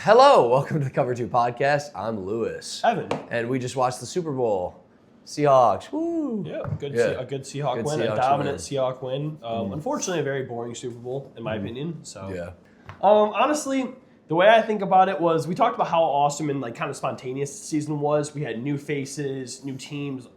Hello, welcome to the Cover 2 podcast. I'm Lewis. Evan. And we just watched the Super Bowl. Seahawks, woo! Yeah, a good Seahawk Good win, Seahawks a dominant win. Seahawk win. Unfortunately, a very boring Super Bowl, in my opinion. So, Yeah. Honestly, the way I think about it was we talked about how awesome and kind of spontaneous the season was. We had new faces, new teams,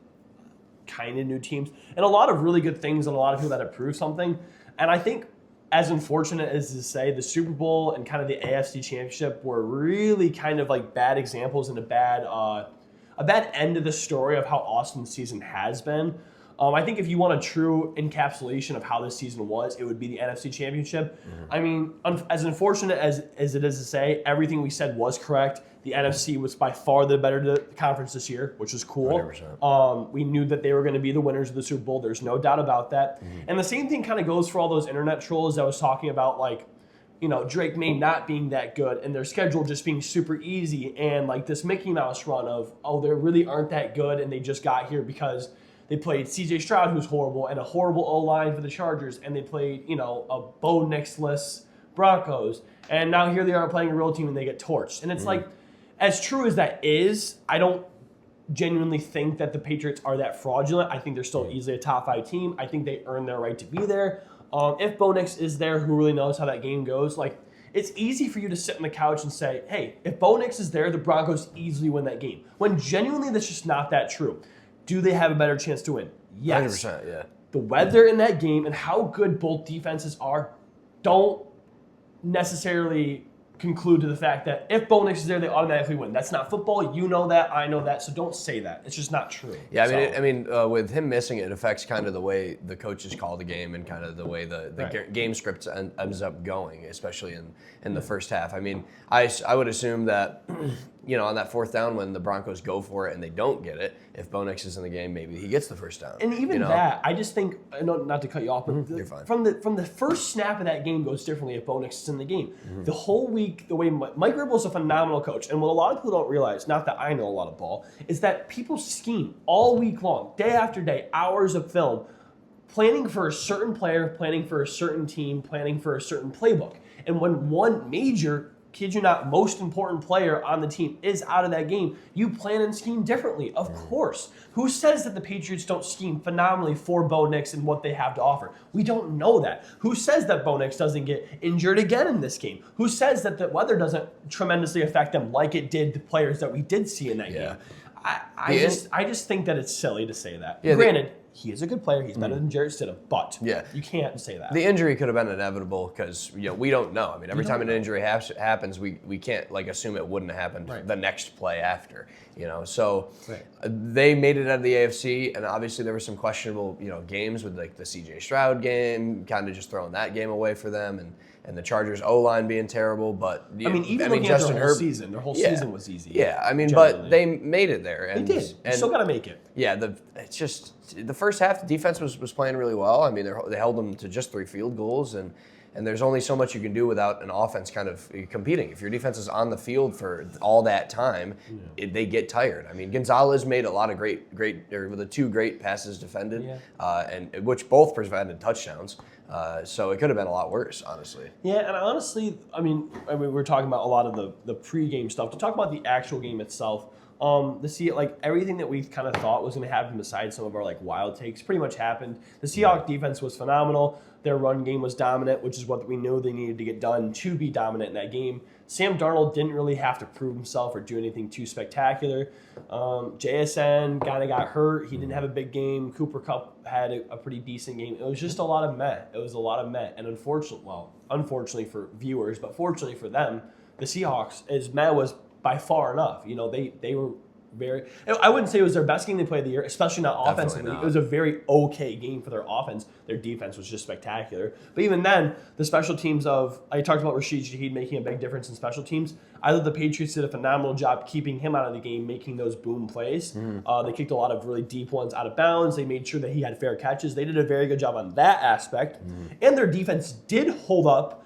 kind of new teams, and a lot of really good things and a lot of people that have proved something. And I think, as unfortunate as to say, the Super Bowl and kind of the AFC Championship were really kind of like bad examples and a bad end of the story of how awesome the season has been. I think if you want a true encapsulation of how this season was, it would be the NFC Championship. I mean, as unfortunate as it is to say, everything we said was correct. The NFC was by far the better conference this year, which was cool. 100%. We knew that they were going to be the winners of the Super Bowl. There's no doubt about that. And the same thing kind of goes for all those internet trolls that was talking about, like, you know, Drake May not being that good and their schedule just being super easy and like this Mickey Mouse run of, oh, they really aren't that good and they just got here because they played CJ Stroud, who's horrible, and a horrible O-line for the Chargers, and they played, you know, a Bo Nix-less Broncos, and now here they are playing a real team and they get torched. And it's like, as true as that is, I don't genuinely think that the Patriots are that fraudulent. I think they're still easily a top 5 team. I think they earn their right to be there. If Bo Nix is there, who really knows how that game goes, like, it's easy for you to sit on the couch and say, hey, if Bo Nix is there, the Broncos easily win that game. When genuinely that's just not that true. Do they have a better chance to win? Yes. 100%, yeah. The weather in that game and how good both defenses are don't necessarily conclude to the fact that if Bo Nix is there, they automatically win. That's not football. You know that. I know that. So don't say that. It's just not true. Yeah, I mean, with him missing it affects kind of the way the coaches call the game and kind of the way the game script ends up going, especially in the first half. I mean, I would assume that, you know, on that fourth down when the Broncos go for it and they don't get it, if Bo Nix is in the game, maybe he gets the first down. And even that, I just think, not to cut you off, but You're fine. from the first snap of that game goes differently if Bo Nix is in the game. The whole week, the way Mike Vrabel is a phenomenal coach, and what a lot of people don't realize, not that I know a lot of ball, is that people scheme all week long, day after day, hours of film, planning for a certain player, planning for a certain team, planning for a certain playbook. And when one major, kid you not, most important player on the team is out of that game, you plan and scheme differently, of course. Who says that the Patriots don't scheme phenomenally for Bo Nix and what they have to offer? We don't know that. Who says that Bo Nix doesn't get injured again in this game? Who says that the weather doesn't tremendously affect them like it did the players that we did see in that game? I just think that it's silly to say that. Yeah, Granted, he is a good player. He's better than Jarrett Stidham, but you can't say that. The injury could have been inevitable because, you know, we don't know. I mean, every time an injury happens, we can't like assume it wouldn't have happened the next play after, you know. So they made it out of the AFC, and obviously there were some questionable, you know, games with like the CJ Stroud game, kind of just throwing that game away for them, and the Chargers O-line being terrible. But looking at their whole season, season was easy. Yeah, I mean, generally. but they made it there. And, They did. You still got to make it. Yeah, it's just the first half. The defense was playing really well. I mean, they held them to just 3 field goals, and there's only so much you can do without an offense kind of competing. If your defense is on the field for all that time, they get tired. I mean, Gonzalez made a lot of the 2 great passes defended, and which both prevented touchdowns. So it could have been a lot worse, honestly. Yeah, and honestly, I mean, we're talking about a lot of the pregame stuff. To talk about the actual game itself, everything that we kind of thought was going to happen besides some of our like wild takes pretty much happened. The Seahawks defense was phenomenal. Their run game was dominant, which is what we knew they needed to get done to be dominant in that game. Sam Darnold didn't really have to prove himself or do anything too spectacular. JSN kind of got hurt. He didn't have a big game. Cooper Kupp had a pretty decent game. It was just a lot of meh. It was a lot of meh. And unfortunately for viewers, but fortunately for them, the Seahawks, as meh was by far enough. You know, they were very, I wouldn't say it was their best game they played of the year, especially not offensively. It was a very okay game for their offense. Their defense was just spectacular. But even then, the special teams I talked about Rashid Shaheed making a big difference in special teams. I thought the Patriots did a phenomenal job keeping him out of the game, making those boom plays. They kicked a lot of really deep ones out of bounds. They made sure that he had fair catches. They did a very good job on that aspect. And their defense did hold up.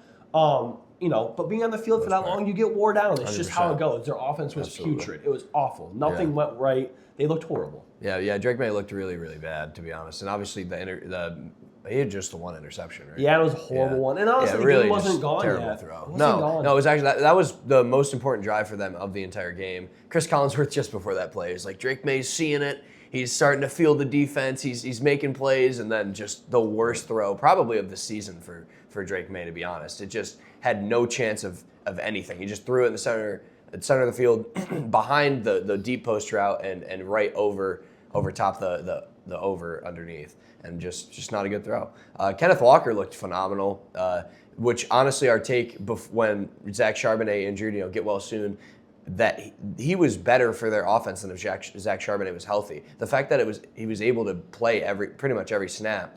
You know, but being on the field for that long, you get wore down. It's 100%. Just how it goes. Their offense was putrid. It was awful. Nothing went right. They looked horrible. Yeah. Drake May looked really, really bad, to be honest. And obviously the He had just the one interception, right? Yeah, it was a horrible one. And honestly, the really game wasn't just gone terrible yet. throw. It wasn't No, gone. no, it was actually that was the most important drive for them of the entire game. Chris Collinsworth just before that play is like Drake May's seeing it. He's starting to feel the defense. He's making plays, and then just the worst throw probably of the season for Drake May, to be honest. It just had no chance of anything. He just threw it in the center of the field behind the deep post route and right over top the over underneath. And just not a good throw. Kenneth Walker looked phenomenal, which honestly our take when Zach Charbonnet injured, get well soon, that he was better for their offense than if Zach Charbonnet was healthy. The fact that he was able to play pretty much every snap,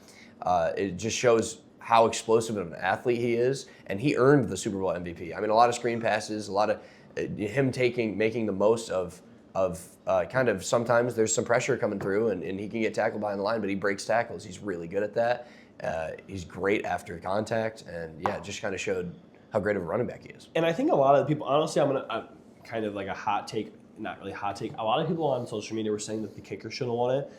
it just shows how explosive of an athlete he is, and he earned the Super Bowl MVP. I mean, a lot of screen passes, a lot of him making the most of kind of sometimes there's some pressure coming through and he can get tackled behind the line, but he breaks tackles. He's really good at that. He's great after contact, and yeah, it just kind of showed how great of a running back he is. And I think a lot of the people, honestly, I'm kind of like a hot take, not really hot take. A lot of people on social media were saying that the kicker should have won it.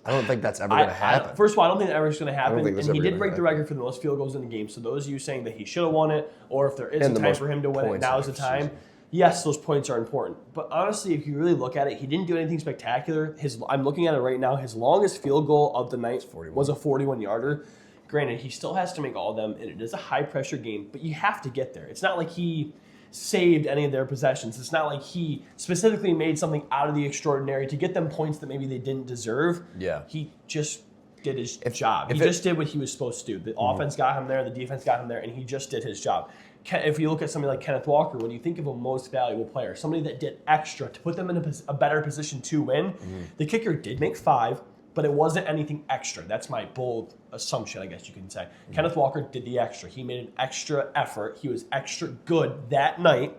I don't think that's ever going to happen. First of all, I don't think that ever is going to happen. think that's And he ever did gonna break the happen. record for the most field goals in the game. So those of you saying that he should have won it, or if there is And a the time most for him to win it, points now in is the the time. season. Yes, those points are important. But honestly, if you really look at it, he didn't do anything spectacular. I'm looking at it right now. His longest field goal of the night 41. was a 41-yarder. Granted, he still has to make all of them, and it is a high-pressure game, but you have to get there. It's not like he saved any of their possessions. It's not like he specifically made something out of the extraordinary to get them points that maybe they didn't deserve. Yeah. He just did his job. He just did what he was supposed to do. The offense got him there, the defense got him there, and he just did his job. If you look at somebody like Kenneth Walker, when you think of a most valuable player, somebody that did extra to put them in a better position to win, the kicker did make 5, but it wasn't anything extra. That's my bold assumption, I guess you can say. Kenneth Walker did the extra. He made an extra effort. He was extra good that night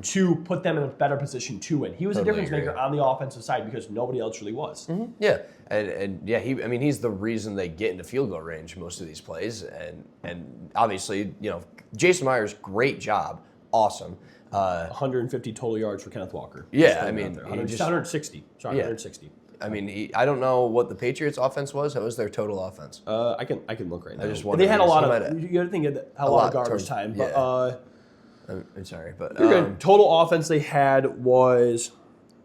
to put them in a better position to win. He was Totally a difference agree. maker on the offensive side because nobody else really was. Yeah, and yeah, he's the reason they get into field goal range most of these plays, and obviously, Jason Myers, great job, awesome. 150 total yards for Kenneth Walker. Yeah, Just I throwing it mean, out there. he just- 160. Sorry, Yeah. 160. I mean, I don't know what the Patriots' offense was. How was their total offense? I can look right now. just But wonder they had a because lot he of. might You got to think of a lot of garbage towards- time. yeah. But I'm sorry, but you're good. Total offense they had was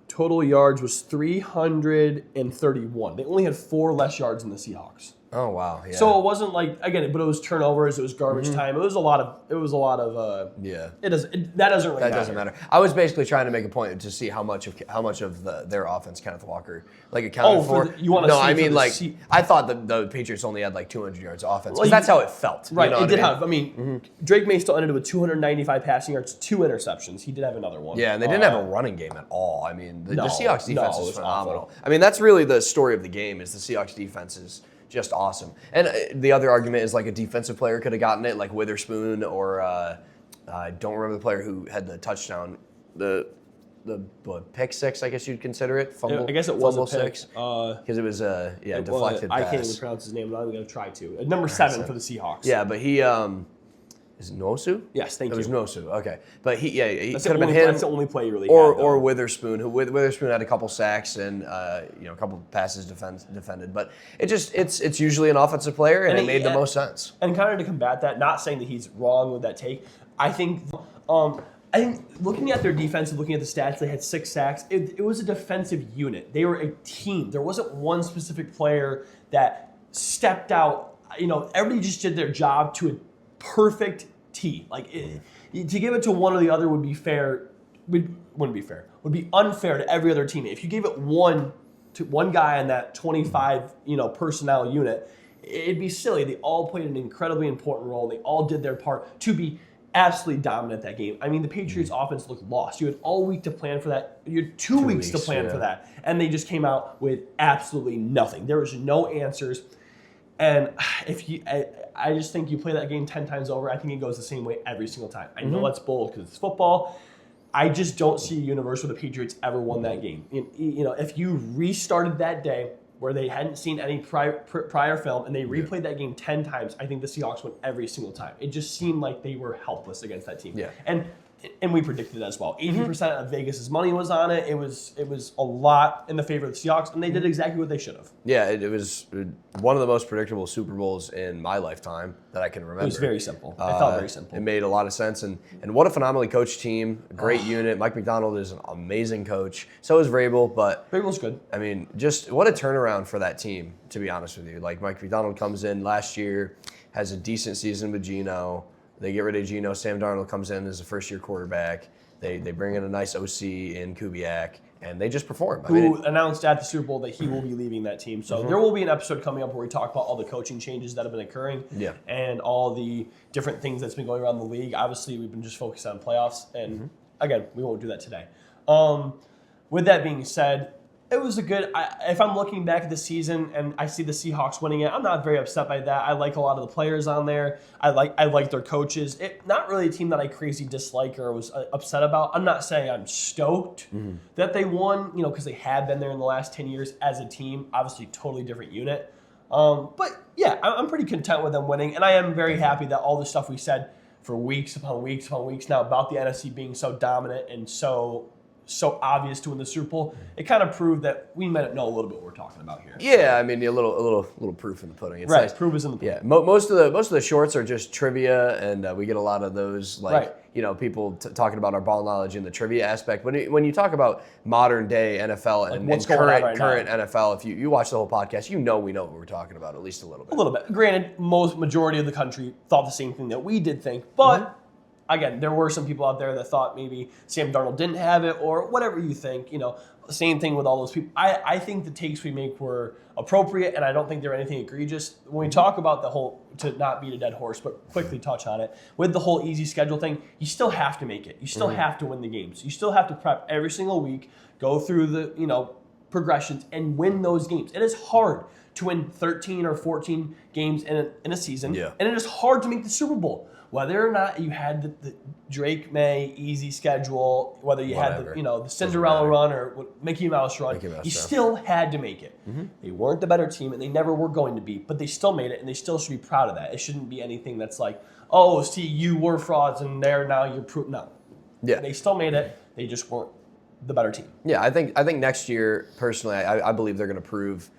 total yards was 331. They only had 4 less yards than the Seahawks. oh wow, yeah. So it wasn't like again, but it was turnovers. It was garbage time. It was a lot of. yeah. That doesn't really That doesn't matter. I was basically trying to make a point to see how much of their offense Kenneth Walker accounted for for. the- you wanna No, see I for mean the like Se- I thought the Patriots only had like 200 yards offense. Well, 'Cause that's how it felt. Right, You know it what did I mean? have. I mean, Drake May still ended with 295 passing yards, 2 interceptions. He did have another one. Yeah, and they didn't have a running game at all. I mean, the No, Seahawks no, defense it is was phenomenal. awful. I mean, that's really the story of the game is the Seahawks defense is just awesome. And the other argument is like a defensive player could have gotten it, like Witherspoon or I don't remember the player who had the touchdown, the pick six, I guess you'd consider it. Fumble, I guess it was a fumble pick. six because it was a deflected I pass. can't even pronounce his name. I'm not even going to try to. Number 7 for the Seahawks. Yeah, but he is it Nosu? Yes, thank It was you. Nosu. Okay, but he That's could have the been only- him. That's the only play you really Or had. though. Witherspoon, who Witherspoon had a couple sacks and a couple passes defended, but it's usually an offensive player, and it made the most sense. And kind of to combat that, not saying that he's wrong with that take, I think looking at their defense and looking at the stats, they had 6 sacks. It was a defensive unit. They were a team. There wasn't one specific player that stepped out. Everybody just did their job to a perfect T. To give it to one or the other would be fair. Wouldn't be fair. Would be unfair to every other team. If you gave it one guy in that 25 personnel unit, it'd be silly. They all played an incredibly important role. They all did their part to be absolutely dominant that game. I mean, the Patriots offense looked lost. You had all week to plan for that. You had 2 weeks to plan for that. And they just came out with absolutely nothing. There was no answers. And I just think you play that game 10 times over, I think it goes the same way every single time. I know that's bold because it's football. I just don't see a universe where the Patriots ever won that game. If you restarted that day where they hadn't seen any prior film and they replayed that game 10 times, I think the Seahawks won every single time. It just seemed like they were helpless against that team. Yeah. And and we predicted that as well. 80% of Vegas's money was on it. It was a lot in the favor of the Seahawks, and they did exactly what they should have. Yeah, it was one of the most predictable Super Bowls in my lifetime that I can remember. It was very simple. It felt very simple. It made a lot of sense, and what a phenomenally coached team, a great unit. Mike McDonald is an amazing coach. So is Vrabel, but Vrabel's good. I mean, just what a turnaround for that team, to be honest with you. Like, Mike McDonald comes in last year, has a decent season with Geno. They get rid of Geno. Sam Darnold comes in as a first-year quarterback. They bring in a nice OC in Kubiak, and they just perform. Who announced at the Super Bowl that he will be leaving that team. So there will be an episode coming up where we talk about all the coaching changes that have been occurring and all the different things that's been going around the league. Obviously, we've been just focused on playoffs, and again, we won't do that today. With that being said, it was a good. If I'm looking back at the season and I see the Seahawks winning it, I'm not very upset by that. I like a lot of the players on there. I like their coaches. Not really a team that I crazy dislike or was upset about. I'm not saying I'm stoked that they won, because they have been there in the last 10 years as a team. Obviously, totally different unit. But yeah, I'm pretty content with them winning, and I am very happy that all the stuff we said for weeks upon weeks upon weeks now about the NFC being so dominant and so obvious to win the Super Bowl, it kind of proved that we might know a little bit what we're talking about here. Yeah, I mean, a little proof in the pudding. It's right, nice. Proof is in the pudding. Yeah, most of the shorts are just trivia, and we get a lot of those, people talking about our ball knowledge in the trivia aspect. When you talk about modern day NFL and what's going on right current now. NFL, if you watch the whole podcast, we know what we're talking about at least a little bit. A little bit. Granted, majority of the country thought the same thing that we did think, but. Again, there were some people out there that thought maybe Sam Darnold didn't have it or whatever you think. Same thing with all those people. I think the takes we make were appropriate, and I don't think they're anything egregious. When we talk about the whole, to not beat a dead horse, but quickly touch on it, with the whole easy schedule thing, you still have to make it. You still have to win the games. You still have to prep every single week, go through the progressions, and win those games. It is hard to win 13 or 14 games in a season, and it is hard to make the Super Bowl. Whether or not you had the Drake May easy schedule, whether you had the Cinderella run or Mickey Mouse run, you still had to make it. They weren't the better team, and they never were going to be, but they still made it, and they still should be proud of that. It shouldn't be anything that's like, oh, see, you were frauds, and there now you're proof. No. Yeah. They still made it. They just weren't the better team. Yeah, I think next year, personally, I believe they're going to prove.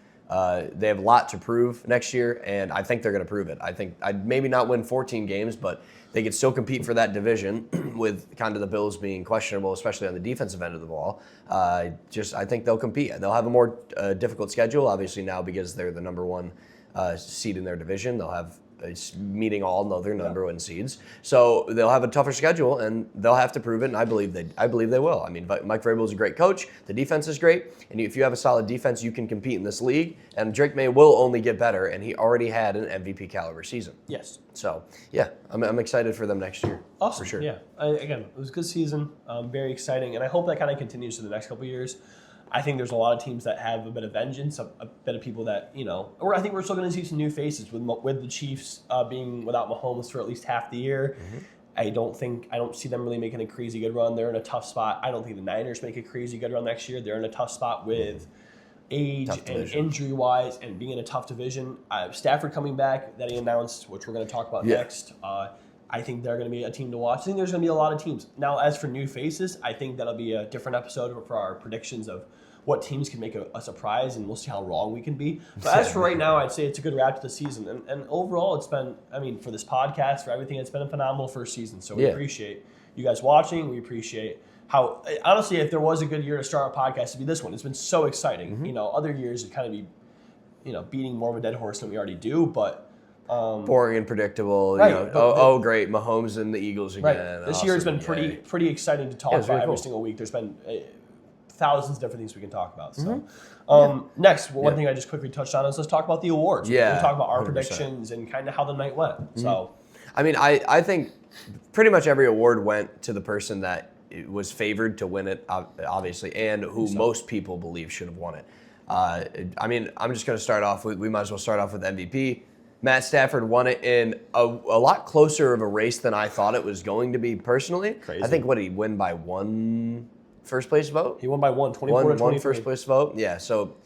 They have a lot to prove next year, and I think they're going to prove it. I think I'd maybe not win 14 games, but they could still compete for that division with kind of the Bills being questionable, especially on the defensive end of the ball. I think they'll compete. They'll have a more difficult schedule, obviously now because they're the number one seed in their division. They'll have meeting all other number one seeds, so they'll have a tougher schedule, and they'll have to prove it. And I believe they will. I mean, Mike Vrabel is a great coach. The defense is great, and if you have a solid defense, you can compete in this league. And Drake May will only get better, and he already had an MVP caliber season. Yes. So yeah, I'm excited for them next year. Awesome. For sure. Yeah. Again, it was a good season. Very exciting, and I hope that kind of continues for the next couple of years. I think there's a lot of teams that have a bit of vengeance, a bit of people that, or I think we're still going to see some new faces with the Chiefs being without Mahomes for at least half the year. I don't see them really making a crazy good run. They're in a tough spot. I don't think the Niners make a crazy good run next year. They're in a tough spot with age and injury-wise and being in a tough division. Stafford coming back that he announced, which we're going to talk about next. I think they're going to be a team to watch. I think there's going to be a lot of teams. Now, as for new faces, I think that'll be a different episode for our predictions of what teams can make a surprise, and we'll see how wrong we can be. But as for right now, I'd say it's a good wrap to the season. And overall, it's been, for this podcast, for everything, it's been a phenomenal first season. So we appreciate you guys watching. We appreciate how, honestly, if there was a good year to start a podcast, it'd be this one. It's been so exciting. Other years, it'd kind of be, beating more of a dead horse than we already do, but... boring and predictable. Right, Great, Mahomes and the Eagles again. Right. This year has been pretty exciting to talk about every single week. There's been thousands of different things we can talk about. So, next, one thing I just quickly touched on is let's talk about the awards. Yeah, we talk about our 100%. predictions and kind of how the night went. So, I think pretty much every award went to the person that was favored to win it, obviously, and who most people believe should have won it. I'm just going to start off with, we might as well start off with MVP. Matt Stafford won it in a lot closer of a race than I thought it was going to be personally. Crazy. I think, what, did he win by one first place vote? He won by 24 to 23. One first place vote, yeah. So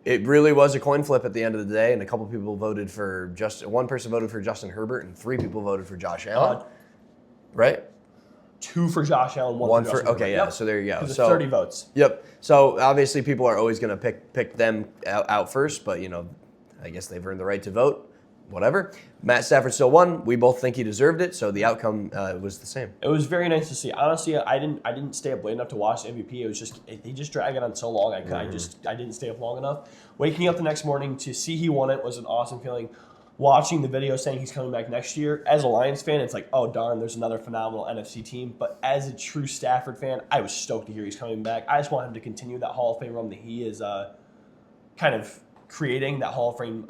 it really was a coin flip at the end of the day, and a couple people voted for one person voted for Justin Herbert, and 3 people voted for Josh Allen. Right? 2 for Josh Allen, 1 One for for Justin okay, Herbert. yeah. Yep. So there you go. There's So 30 votes. Yep. So obviously people are always going to pick them out first, but I guess they've earned the right to vote. Whatever. Matt Stafford still won. We both think he deserved it, so the outcome was the same. It was very nice to see. Honestly, I didn't stay up late enough to watch the MVP. It was just he just dragged it on so long. I didn't stay up long enough. Waking up the next morning to see he won it was an awesome feeling. Watching the video saying he's coming back next year, as a Lions fan, it's like, oh darn, there's another phenomenal NFC team. But as a true Stafford fan, I was stoked to hear he's coming back. I just want him to continue that Hall of Fame run that he is kind of creating, that Hall of Fame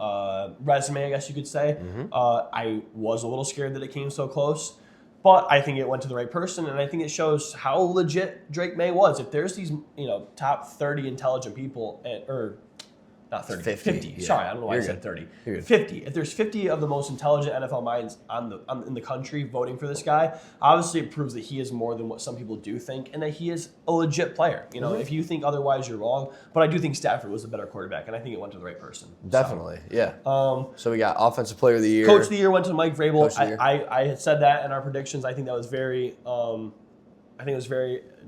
resume, I guess you could say. I was a little scared that it came so close, but I think it went to the right person, and I think it shows how legit Drake May was. If there's these top 30 intelligent people, or not 30, 50. Yeah. Sorry, I don't know why You're I said good. 30. You're good. 50. If there's 50 of the most intelligent NFL minds in the country voting for this guy, obviously it proves that he is more than what some people do think, and that he is a legit player. If you think otherwise, you're wrong. But I do think Stafford was the better quarterback, and I think it went to the right person. Definitely, yeah. So we got Offensive Player of the Year. Coach of the Year went to Mike Vrabel. Coach of the Year. I had said that in our predictions. I think that was very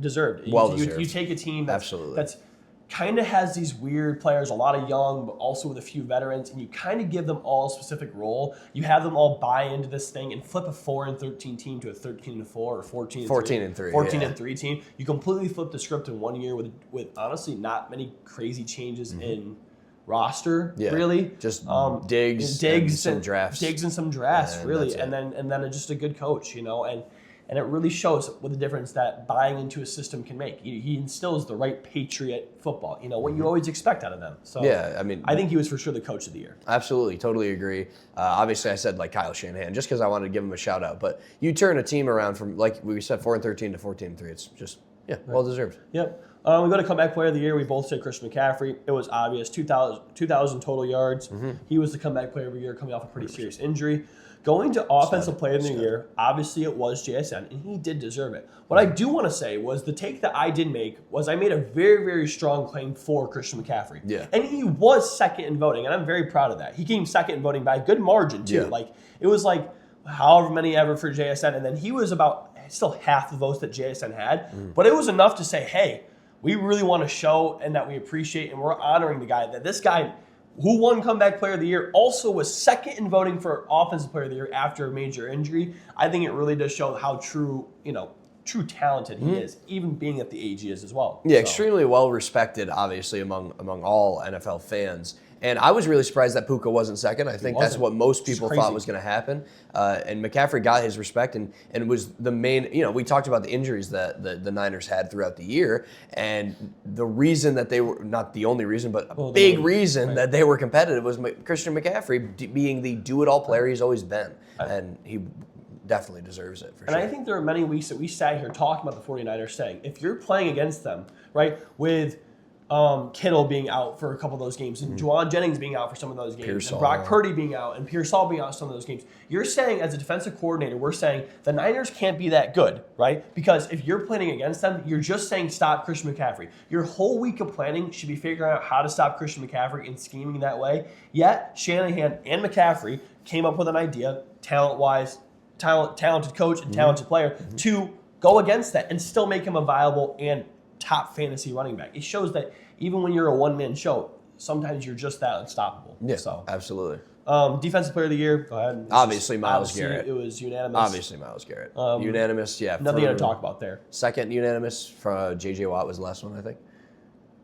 deserved. Well deserved. You take a team Absolutely. that's kind of has these weird players, a lot of young, but also with a few veterans, and you kind of give them all a specific role. You have them all buy into this thing and flip a 4-13 team to a 13-4 or 14-3. 14-3 team. You completely flip the script in 1 year with honestly not many crazy changes in roster, really. Just digs and some drafts. Digs and some drafts, And really. that's it. And then just a good coach, and it really shows what the difference that buying into a system can make. He instills the right Patriot football, what you always expect out of them. So Yeah, I think he was for sure the coach of the year. Absolutely, totally agree. Obviously, I said like Kyle Shanahan just because I wanted to give him a shout out. But you turn a team around from, like we said, 4-13 to 14-3. It's just well deserved. Yep. We go to comeback player of the year. We both said Christian McCaffrey. It was obvious. 2,000 total yards. He was the comeback player of the year, coming off a pretty serious injury. Going to offensive player of the year, obviously it was JSN, and he did deserve it. What I do want to say was the take that I did make was I made a very, very strong claim for Christian McCaffrey. Yeah. And he was second in voting, and I'm very proud of that. He came second in voting by a good margin, too. Yeah. It was however many ever for JSN, and then he was about still half the votes that JSN had. But it was enough to say, hey, we really want to show and that we appreciate and we're honoring the guy, that this guy who won comeback player of the year also was second in voting for offensive player of the year after a major injury. I think it really does show how true talented he is, even being at the age he is as well. Yeah, So, extremely well respected, obviously, among all NFL fans. And I was really surprised that Puka wasn't second. I think that's wasn't. what most people crazy. thought was going to happen. And McCaffrey got his respect and was the main, we talked about the injuries that the Niners had throughout the year. And the reason that they were, not the only reason, but a big reason that they were competitive was Christian McCaffrey being the do-it-all player he's always been. And he definitely deserves it, for sure. And I think there are many weeks that we sat here talking about the 49ers saying, if you're playing against them, right, with Kittle being out for a couple of those games, and Juwan Jennings being out for some of those games, Pearsall. and Brock Purdy being out, and Pearsall being out for some of those games, you're saying, as a defensive coordinator, we're saying the Niners can't be that good, right? Because if you're playing against them, you're just saying stop Christian McCaffrey. Your whole week of planning should be figuring out how to stop Christian McCaffrey and scheming that way. Yet, Shanahan and McCaffrey came up with an idea, talent-wise, talented coach and talented player, to go against that and still make him a viable and top fantasy running back. It shows that even when you're a one-man show, sometimes you're just that unstoppable. Yeah, So, absolutely. defensive player of the year, go ahead. Obviously, Myles Garrett. It was unanimous. Obviously, Myles Garrett. Unanimous, yeah. Nothing to talk about there. Second unanimous for J.J. Watt was the last one, I think.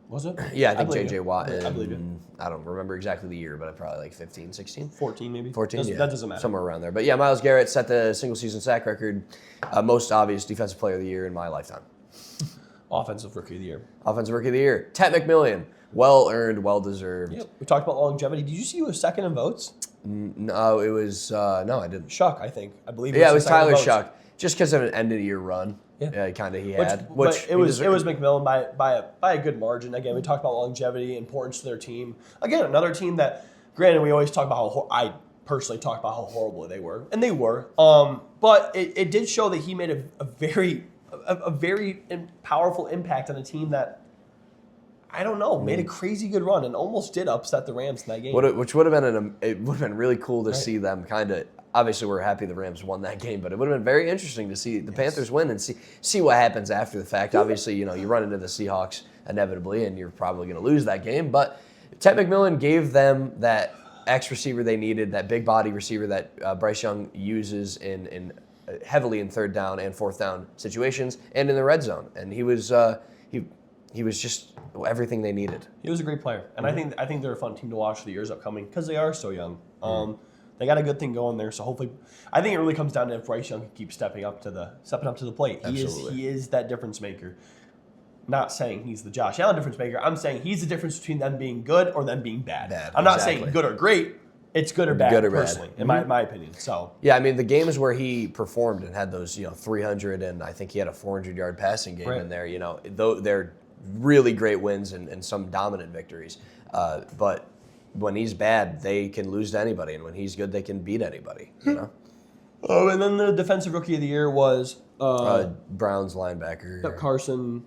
Was it? Yeah, I think believe J.J. you. Watt. I believe it. I don't remember exactly the year, but probably like 15, 16. 14 maybe? 14, yeah. That doesn't matter. Somewhere around there. But yeah, Myles Garrett set the single-season sack record. Most obvious defensive player of the year in my lifetime. Offensive rookie of the year. Offensive rookie of the year. Ted McMillian. Well-earned, well-deserved. Yep. We talked about longevity. Did you see who was second in votes? No, it was... no, I didn't. Shuck, I think. I believe Yeah, it was the second in Tyler votes. Shuck. Just because of an end-of-the-year run. Yeah. Kind of he But had. it was McMillan by a good margin. Again, we talked about longevity, importance to their team. Again, another team that, granted, we always talk about how I personally talk about how horrible they were, and they were. But it did show that he made a very powerful impact on a team that, I don't know, made a crazy good run and almost did upset the Rams in that game. Which would have been it would have been really cool to see them kind of obviously we're happy the Rams won that game, but it would have been very interesting to see the Panthers win and see what happens after the fact. Obviously, you run into the Seahawks inevitably, and you're probably going to lose that game. But Ted McMillan gave them that X receiver they needed, that big body receiver that Bryce Young uses in heavily in third down and fourth down situations and in the red zone, and he was just everything they needed. He was a great player, and I think they're a fun team to watch for the years upcoming because they are so young. They got a good thing going there, so hopefully, I think it really comes down to if Bryce Young can keep stepping up to the plate. He is that difference maker. Not saying he's the Josh Allen difference maker. I'm saying he's the difference between them being good or them being bad. I'm not saying good or great. It's good or bad, personally, in my opinion. So yeah, I mean the games where he performed and had those 300 and I think he had a 400-yard passing game in there. Though they're really great wins and some dominant victories. But when he's bad, they can lose to anybody, and when he's good, they can beat anybody. Oh, and then the defensive rookie of the year was Browns linebacker Carson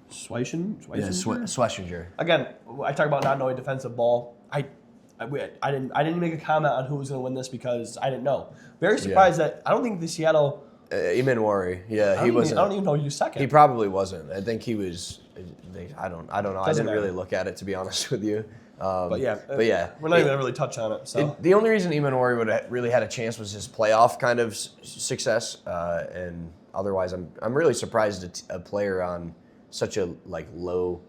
Schlesinger. Again, I talk about not knowing defensive ball. I didn't make a comment on who was going to win this because I didn't know. Very surprised that I don't think the Seattle. Emanwari, he wasn't. I don't even know he was second. He probably wasn't. I think he was. I don't know. I didn't really look at it, to be honest with you. But yeah, we're not even going to really touch on it. So the only reason Emanwari would have really had a chance was his playoff kind of success, and otherwise, I'm really surprised a player on such a low,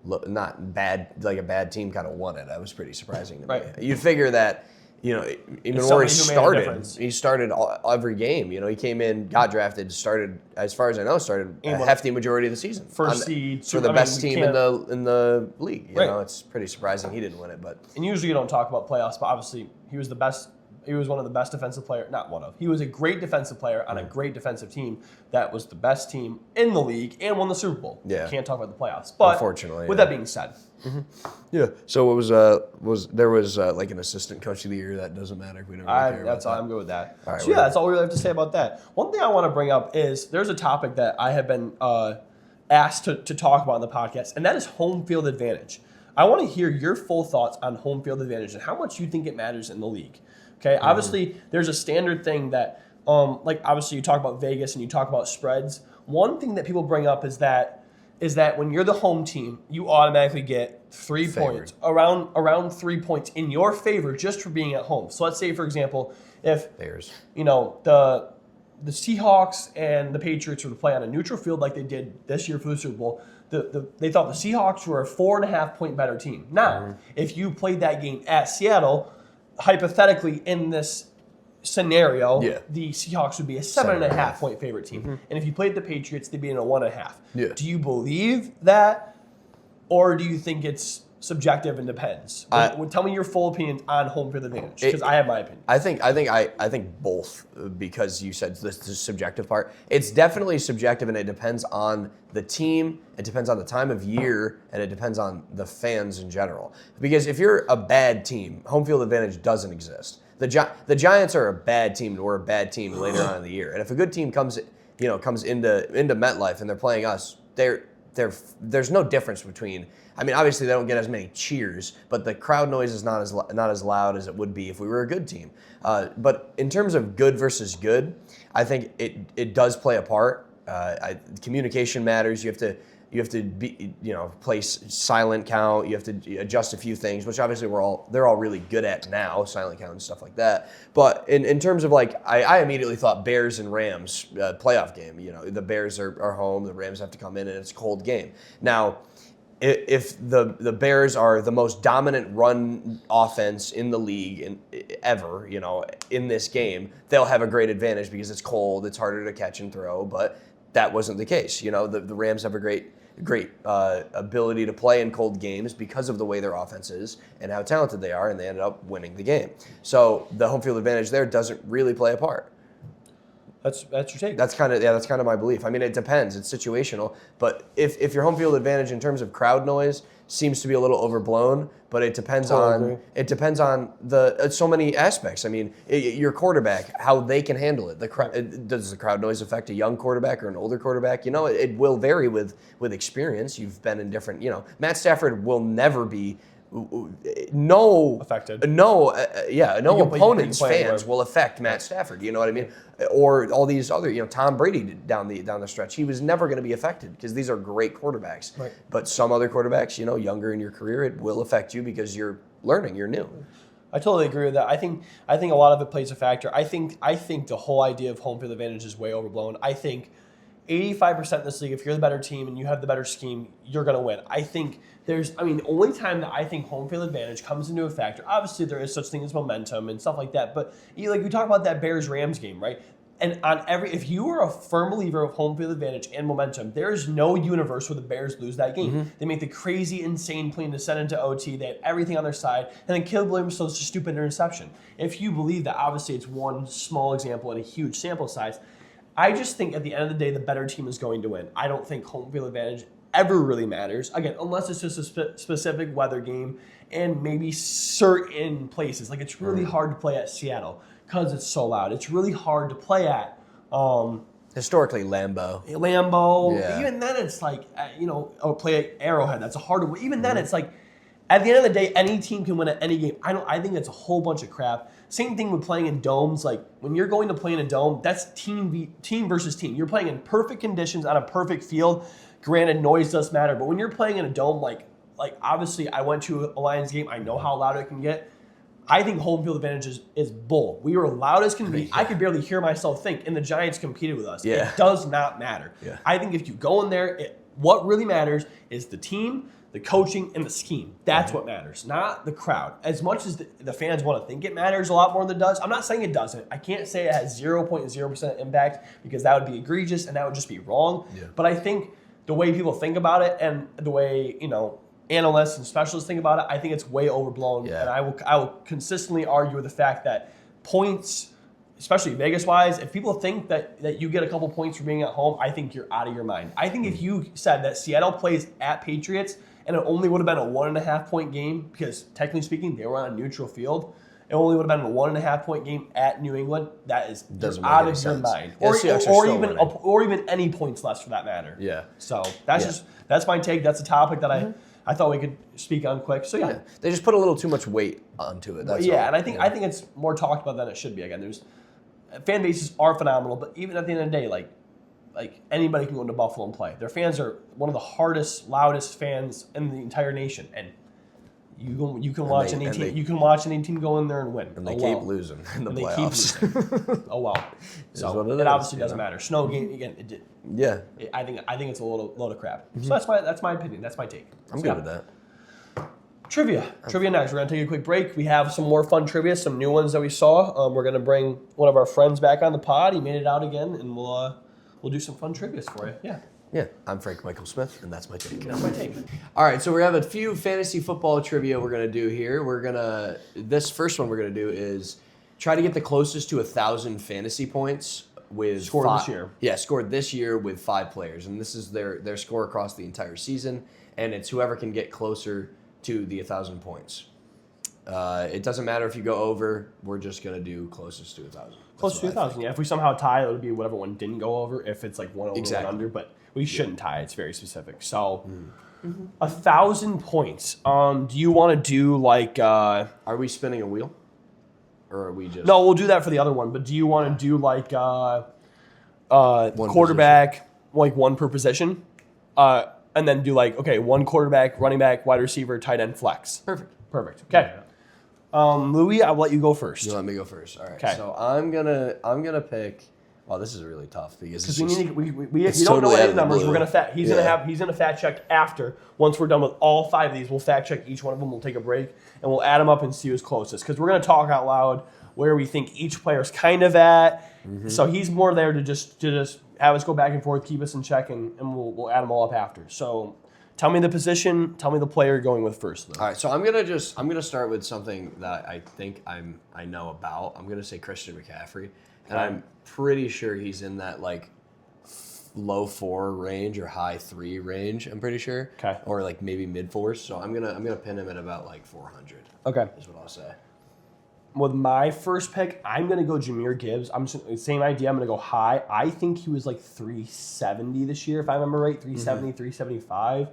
not bad, like a bad team kind of won it. That was pretty surprising to me. You'd figure that. Emanwari started. He started every game. He came in, got drafted, started. As far as I know, started a hefty majority of the season. First seed for the best team in the league. It's pretty surprising he didn't win it. But usually you don't talk about playoffs, but obviously he was the best. He was one of the best defensive players. He was a great defensive player on a great defensive team that was the best team in the league and won the Super Bowl. Yeah, can't talk about the playoffs. But unfortunately, with that being said. Yeah. So it was there was like an assistant coach of the year. That doesn't matter if we don't really care about that. I'm good with that. All right, so that's all we really have to say about that. One thing I want to bring up is there's a topic that I have been asked to talk about on the podcast, and that is home field advantage. I want to hear your full thoughts on home field advantage and how much you think it matters in the league. Okay, obviously there's a standard thing that, obviously you talk about Vegas and you talk about spreads. One thing that people bring up is that when you're the home team, you automatically get 3 points, around 3 points in your favor just for being at home. So let's say, for example, if Bears, the Seahawks and the Patriots were to play on a neutral field like they did this year for the Super Bowl, they thought the Seahawks were a 4.5 point better team. Now, if you played that game at Seattle, hypothetically in this scenario, the Seahawks would be a 7.5 point favorite team. And if you played the Patriots, they'd be in a 1.5. Yeah. Do you believe that, or do you think it's subjective and depends? Tell me your full opinion on home field advantage, because I have my opinion. I think both, because you said the subjective part. It's definitely subjective, and it depends on the team, it depends on the time of year, and it depends on the fans in general. Because if you're a bad team, home field advantage doesn't exist. The Giants are a bad team, and we're a bad team later on in the year. And if a good team comes into MetLife and they're playing us, there's no difference between. I mean, obviously they don't get as many cheers, but the crowd noise is not as loud as it would be if we were a good team. But in terms of good versus good, I think it does play a part. Communication matters. You have to be, place silent count. You have to adjust a few things, which obviously they're all really good at now, silent count and stuff like that. But in terms of I immediately thought Bears and Rams playoff game. The Bears are home, the Rams have to come in, and it's a cold game. Now, if the Bears are the most dominant run offense in the league ever, in this game, they'll have a great advantage because it's cold, it's harder to catch and throw. But that wasn't the case. The Rams have a great ability to play in cold games because of the way their offense is and how talented they are, and they ended up winning the game. So the home field advantage there doesn't really play a part. That's your take. That's kind of my belief. I mean, it depends. It's situational. But if your home field advantage in terms of crowd noise seems to be a little overblown, but it depends on so many aspects. I mean, your quarterback, how they can handle it. Does the crowd noise affect a young quarterback or an older quarterback? It will vary with experience. You've been in different. Matt Stafford will never be no Affected. No, no can play- opponent's you can play fans anywhere. will affect Matt Stafford. You know what I mean? Or all these other, Tom Brady down the stretch. He was never going to be affected because these are great quarterbacks. Right. But some other quarterbacks, younger in your career, it will affect you because you're learning, you're new. I totally agree with that. I think a lot of it plays a factor. I think the whole idea of home field advantage is way overblown. I think 85% in this league, if you're the better team and you have the better scheme, you're going to win. I think the only time that I think home field advantage comes into a factor, obviously there is such thing as momentum and stuff like that, but we talk about that Bears-Rams game, right? And if you are a firm believer of home field advantage and momentum, there's no universe where the Bears lose that game. Mm-hmm. They make the crazy, insane play to send into OT. They have everything on their side, and then Caleb Williams throws a stupid interception. If you believe that, obviously it's one small example in a huge sample size. I just think at the end of the day, the better team is going to win. I don't think home field advantage ever really matters. Again, unless it's just a specific weather game and maybe certain places. Like it's really hard to play at Seattle because it's so loud. It's really hard to play at historically Lambeau. Yeah. Even then, it's like or play at Arrowhead. That's a harder one. Even then, it's like at the end of the day, any team can win at any game. I think that's a whole bunch of crap. Same thing with playing in domes. Like when you're going to play in a dome, that's team versus team. You're playing in perfect conditions on a perfect field. Granted, noise does matter, but when you're playing in a dome, like obviously, I went to a Lions game. I know how loud it can get. I think home field advantage is bull. We were loud as can be. Yeah. I could barely hear myself think, and the Giants competed with us. Yeah. It does not matter. Yeah. I think if you go in there, what really matters is the team, the coaching, and the scheme. That's what matters, not the crowd. As much as the fans want to think it matters a lot more than it does, I'm not saying it doesn't. I can't say it has 0.0% impact because that would be egregious and that would just be wrong. Yeah. But I think the way people think about it and the way, analysts and specialists think about it, I think it's way overblown. Yeah. And I will consistently argue with the fact that points, especially Vegas-wise, if people think that you get a couple points for being at home, I think you're out of your mind. I think if you said that Seattle plays at Patriots and it only would have been a 1.5-point game, because technically speaking, they were on a neutral field, it only would have been a 1.5-point game at New England. That is out of your mind. Or even any points less for that matter. Yeah. So that's my take. That's a topic that I thought we could speak on quick. So yeah. They just put a little too much weight onto it. That's all. And I think it's more talked about than it should be. Again, there's fan bases are phenomenal, but even at the end of the day, like anybody can go into Buffalo and play. Their fans are one of the hardest, loudest fans in the entire nation, and you can watch any team go in there and win. And they keep losing in the playoffs. They keep losing. Oh well. So it obviously doesn't matter. Snow game again. It did. Yeah. I think it's a load of crap. Mm-hmm. So that's my opinion. That's my take. I'm good with that. Trivia next. We're gonna take a quick break. We have some more fun trivia, some new ones that we saw. We're gonna bring one of our friends back on the pod. He made it out again, and we'll do some fun trivia for you. Yeah. Yeah, I'm Frank Michael Smith, and that's my take. That's my take. All right, so we have a few fantasy football trivia we're gonna do here. This first one we're gonna do is try to get the closest to 1,000 fantasy points with scored this year. Yeah, scored this year with 5 players, and this is their score across the entire season, and it's whoever can get closer to the 1,000 points. It doesn't matter if you go over. We're just gonna do closest to 1,000. Close to 1,000. Yeah. If we somehow tie, it would be whatever one didn't go over. If it's like one over, exactly. One under, but we shouldn't tie. It's very specific. So, 1,000 points. Do you want to do like? Are we spinning a wheel, or are we just? No, we'll do that for the other one. But do you want to do like quarterback, position. Like one per position, and then do like one quarterback, running back, wide receiver, tight end, flex. Perfect. Okay. Louis, I'll let you go first. You let me go first. All right. Okay. So I'm gonna pick. Well, this is really tough because we don't know any numbers. We're gonna he's gonna fact check after. Once we're done with all 5 of these, we'll fact check each one of them. We'll take a break and we'll add them up and see who's closest. Because we're gonna talk out loud where we think each player's kind of at. Mm-hmm. So he's more there to just have us go back and forth, keep us in check, and we'll add them all up after. So tell me the position. Tell me the player you're going with first. Though. All right. So I'm gonna start with something that I think I know about. I'm gonna say Christian McCaffrey. And I'm pretty sure he's in that like low 4 range or high 3 range. I'm pretty sure. Okay. Or like maybe mid 4s. So I'm gonna pin him at about like 400. Okay. Is what I'll say. With my first pick, I'm gonna go Jahmyr Gibbs. Same idea. I'm gonna go high. I think he was like 370 this year, if I remember right. 370, 375.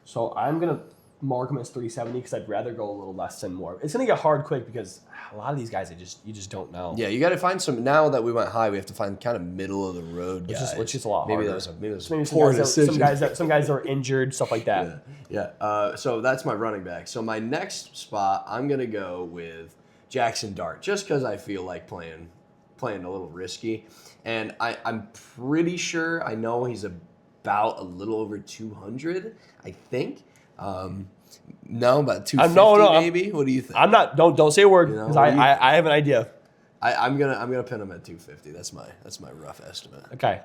So I'm gonna mark him as 370 because I'd rather go a little less than more. It's going to get hard quick because a lot of these guys, you just don't know. Yeah, you got to find some. Now that we went high, we have to find kind of middle of the road guys. Which is a lot maybe harder. Maybe that was Maybe poor some guys that are injured, stuff like that. Yeah. So that's my running back. So my next spot, I'm gonna go with Jackson Dart, just because I feel like playing a little risky, and I'm pretty sure I know he's about a little over 200. I think. No, about 250 maybe. What do you think? I'm not. Don't say a word because I have an idea. I'm gonna pin him at 250. That's my rough estimate. Okay.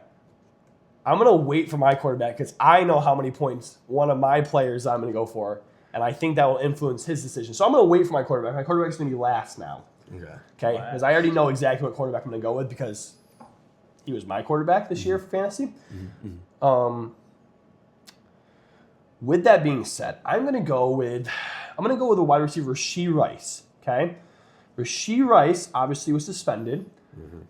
I'm gonna wait for my quarterback because I know how many points one of my players I'm gonna go for, and I think that will influence his decision. So I'm gonna wait for my quarterback. My quarterback's gonna be last now. Okay. Because I already know exactly what quarterback I'm gonna go with because he was my quarterback this year for fantasy. With that being said, I'm gonna go with a wide receiver, Rashee Rice. Okay. Rashee Rice obviously was suspended,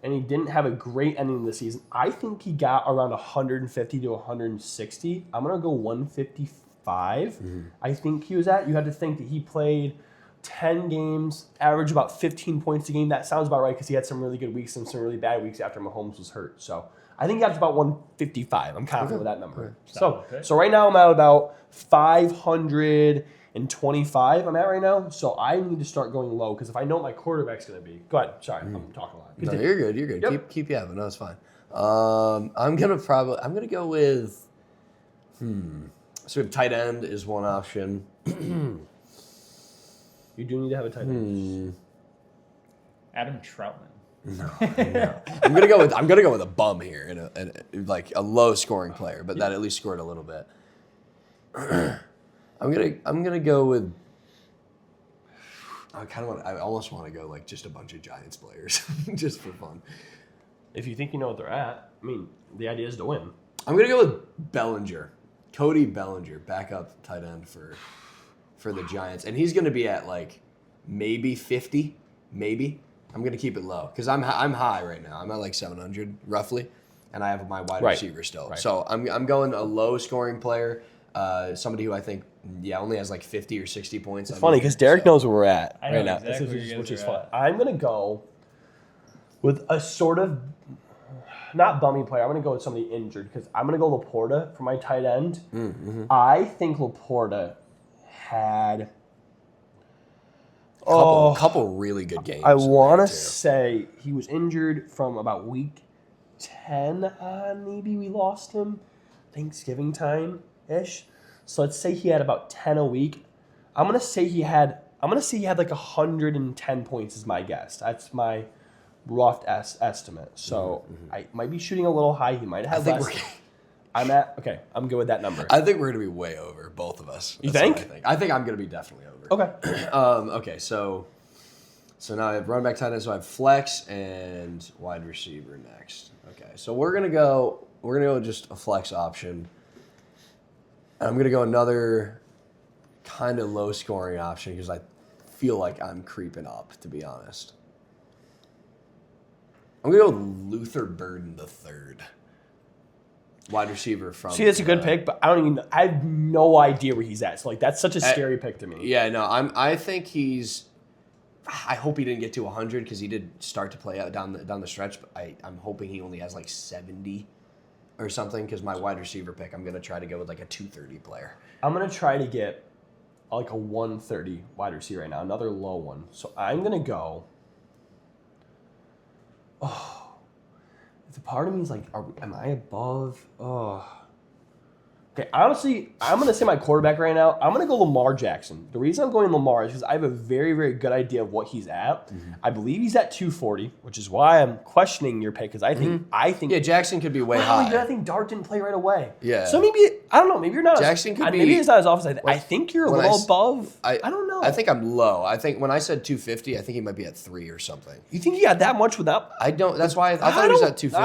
and he didn't have a great ending of the season. I think he got around 150 to 160. I'm going to go 155. I think he was at. You had to think that he played 10 games, averaged about 15 points a game. That sounds about right because he had some really good weeks and some really bad weeks after Mahomes was hurt. So I think he got to about 155. I'm confident with that number. So right now I'm at about 525 I'm at right now, so I need to start going low because if I know what my quarterback's going to be. Go ahead. Sorry, I'm talking a lot. No, you're good. You're good. Yep. Keep yapping. No, it's fine. I'm gonna go with. So we have tight end is one option. You do need to have a tight end. Adam Troutman. No. I'm gonna go with a bum here and like a low scoring player, but that at least scored a little bit. I'm gonna go with. I almost want to go like just a bunch of Giants players, just for fun. If you think you know what they're at, I mean, the idea is to win. I'm gonna go with Bellinger, Cody Bellinger, backup tight end for the Giants, and he's gonna be at like maybe 50, maybe. I'm gonna keep it low because I'm high right now. I'm at like 700 roughly, and I have my wide receiver still. Right. So I'm going a low scoring player. Somebody who I think, only has like 50 or 60 points. It's funny because Derek knows where we're at right now, exactly which is fun. I'm going to go with a sort of, not bummy player. I'm going to go with somebody injured because I'm going to go Laporta for my tight end. I think Laporta had a couple really good games. I want to say he was injured from about week 10 on. Maybe we lost him Thanksgiving time-ish. So let's say he had about 10 a week. I'm gonna say he had like 110 points is my guess. That's my rough estimate. So I might be shooting a little high. He might have less. I'm good with that number. I think we're gonna be way over, both of us. You think? I think I'm gonna be definitely over. Okay. Okay. So now I have running back, tight end. So I have flex and wide receiver next. Okay. So we're gonna go with just a flex option. I'm going to go another kind of low-scoring option because I feel like I'm creeping up, to be honest. I'm going to go with Luther Burden III, wide receiver from... See, that's a good pick, but I have no idea where he's at. So, like, that's such a scary pick to me. Yeah, no, I think he's... I hope he didn't get to 100 because he did start to play out down the stretch, but I'm hoping he only has, like, 70 or something, because my wide receiver pick, I'm going to try to go with like a 230 player. I'm going to try to get like a 130 wide receiver right now, another low one. So I'm going to go, the part of me is like, am I above? Okay, honestly, I'm going to say my quarterback right now. I'm going to go Lamar Jackson. The reason I'm going Lamar is because I have a very, very good idea of what he's at. I believe he's at 240, which is why I'm questioning your pick because I think yeah, Jackson could be way high. I think Dart didn't play right away. Yeah. So maybe I don't know. Maybe you're not. Jackson could be. Maybe it's not as often. I think you're a little above. I don't know. I think I'm low. I think when I said 250, I think he might be at 3 or something. You think he got that much without? I don't. That's why I thought he was at 250.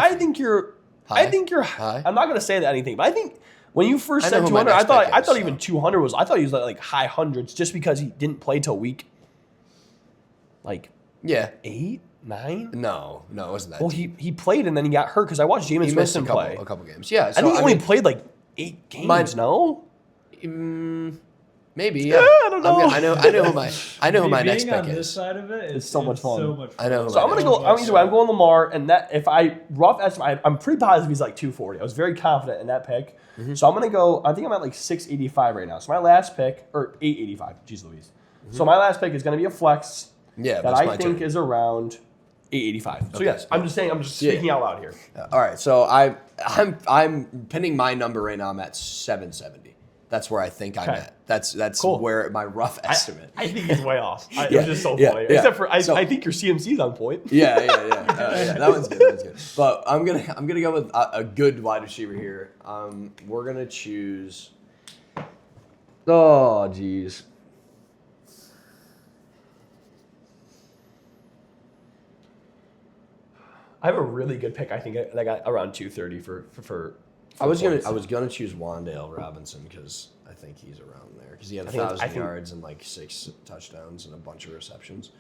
I think you're high. I'm not going to say that anything, but I think. When you first said 200, I thought even 200 was. I thought he was like high hundreds, just because he didn't play till week, like 8, 9. No, it wasn't that. Well, he played and then he got hurt because I watched Jameis Winston play a couple games. Yeah, so I think he only played like 8 games. Maybe, yeah. I don't know. I know who my next Being on pick this is. side of it, It's so much fun. So much fun. I know who So I'm my gonna next go. Either way, I'm going Lamar, and that if I rough estimate, I'm pretty positive he's like 240. I was very confident in that pick. So I'm gonna go. I think I'm at like 685 right now. So my last pick, or 885. Jeez Louise. So my last pick is gonna be a flex Yeah, that that's I my think turn. is around 885. So Okay. yes, I'm just saying. I'm just speaking out loud here. All right, so I'm pinning my number right now. I'm at 770. That's where I think I'm Okay. at. That's Cool. where my rough estimate. I think he's way off. It Yeah, was just so yeah, funny. yeah. Except for So- I think your CMC's on point. Yeah. That one's good. That one's good. But I'm gonna go with a good wide receiver here. We're gonna choose. Oh, geez. I have a really good pick. I think I got around 230 for I was points. gonna choose Wan'Dale Robinson because I think he's around there because he had I think- 1,000 yards and like 6 touchdowns and a bunch of receptions.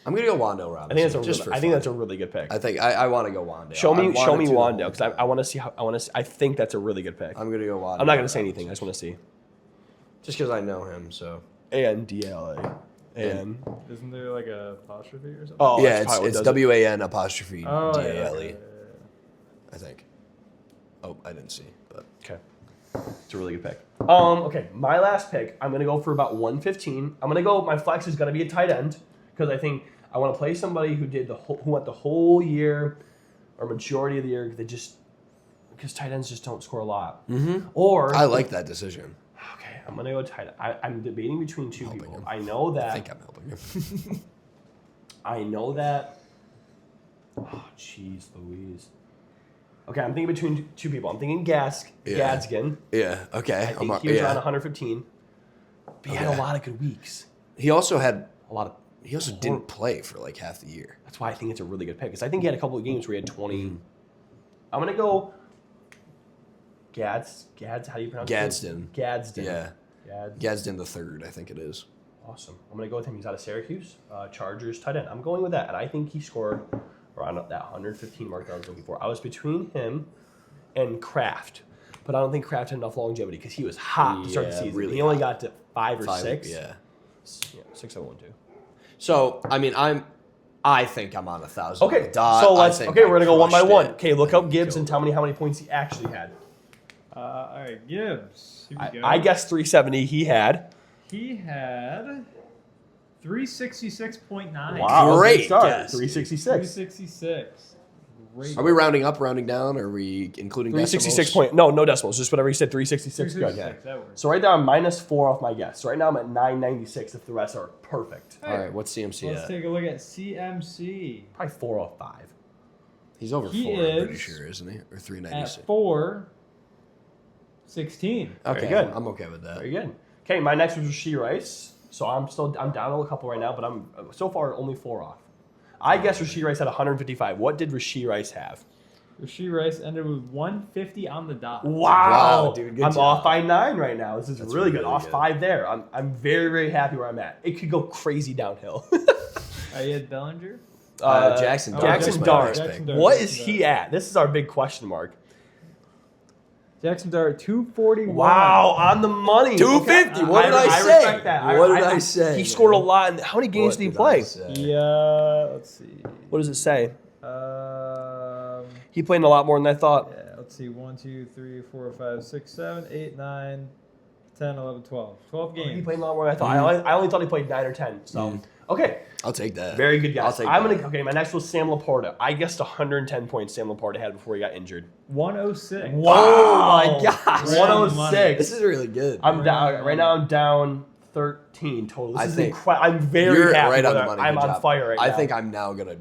I'm gonna go Wan'Dale Robinson. I think that's a just really, for I think fun. that's a really good pick. I think I want to go Wan'Dale. Show me I wanted to the Wando whole because time. I want to see how I want to. I think that's a really good pick. I'm gonna go Wan'Dale. I'm not gonna say anything. I just want to see. just because I know him. So ANDLA. And Isn't there like a apostrophe or something? oh yeah, that's probably what it's does it. WAN apostrophe Oh, yeah, DALE. yeah. I think. Oh, I didn't see, but Okay. It's a really good pick. Okay, my last pick, I'm gonna go for about 115. I'm gonna go. My flex is gonna be a tight end because I think I want to play somebody who who went the whole year or majority of the year. Because tight ends just don't score a lot. Mm-hmm. Or I like that decision. Okay, I'm gonna go tight end. I'm debating between two Helping people. him. I know that. I think I'm helping him. I know that. Oh, jeez, Louise. Okay, I'm thinking between two people. I'm thinking Yeah. Gadsden. Yeah. Okay. I think he was around 115. But he had a Okay. lot of good weeks. He also had. A lot of. He also didn't play for like half the year. That's why I think it's a really good pick. Because I think he had a couple of games where he had 20. I'm gonna go. Gads. How do you pronounce Gadsden. it? Gadsden. Yeah. Gadsden. Gadsden the third, I think it is. Awesome. I'm going to go with him. He's out of Syracuse, Chargers tight end. I'm going with that. And I think he scored around that 115 mark that I was looking for. I was between him and Kraft. But I don't think Kraft had enough longevity because he was hot to start the Yeah, season. really he only hot. got to 5 or 6. Yeah. Yeah, 6, 7, 1, 2. So I mean, I think I'm on 1,000. Okay, Dot. so I let's. think Okay, I we're gonna go one by crushed one. it. Okay, look up Gibbs Killed and tell me how many points he actually had. All right, Gibbs. Here we go. I guessed 370. He had. He had 366.9. Wow, Great good start. guess. 366. 366. Great. Are we rounding up, rounding down? Or are we including 366 decimals? point. No decimals. Just whatever you said. 366. Good. 366, that works. So right now I'm -4 off my guess. So right now I'm at 996 if the rest are perfect. All right, what's CMC Let's at? take a look at CMC. Probably 4 off 5. He's over He 4, I'm pretty is sure, isn't he? Or At 396. 416. Okay, good. I'm okay with that. Very good. Okay, my next was Rashee Rice. So I'm down a couple right now, but I'm so far only 4 off. I guess Rashee Rice had 155. What did Rashee Rice have? Rashee Rice ended with 150 on the dot. Wow, dude, good I'm job. off by 9 right now. This is That's really good. really Off good. 5 there. I'm very, very happy where I'm at. It could go crazy downhill. You had Bellinger. Jackson Oh, Dart. Jackson was my Dart. next pick. Jackson Dart. What is he at? This is our big question mark. Jackson Dart, 241. Wow, on the money. 250. What did I say? respect that. What did I say, He man? scored a lot. And how many games What did he did play? I say? Yeah, let's see. What does it say? Um, He played in a lot more than I thought. yeah, let's see. 1, 2, 3, 4, 5, 6, 7, 8, 9, 10, 11, 12. 12 games. He played a lot more than I thought. I only thought he played 9 or 10. So okay, I'll take that. very good guess. I'll take I'm that. gonna okay. My next was Sam Laporta. I guessed 110 points Sam Laporta had before he got injured. 106. Wow, Oh my gosh. Right on the 106. This is really good. I'm down right now. I'm down 13 total. This I is think incredible. I'm very You're happy. right on with the it. money. I'm Good on job. fire right now. I think I'm now gonna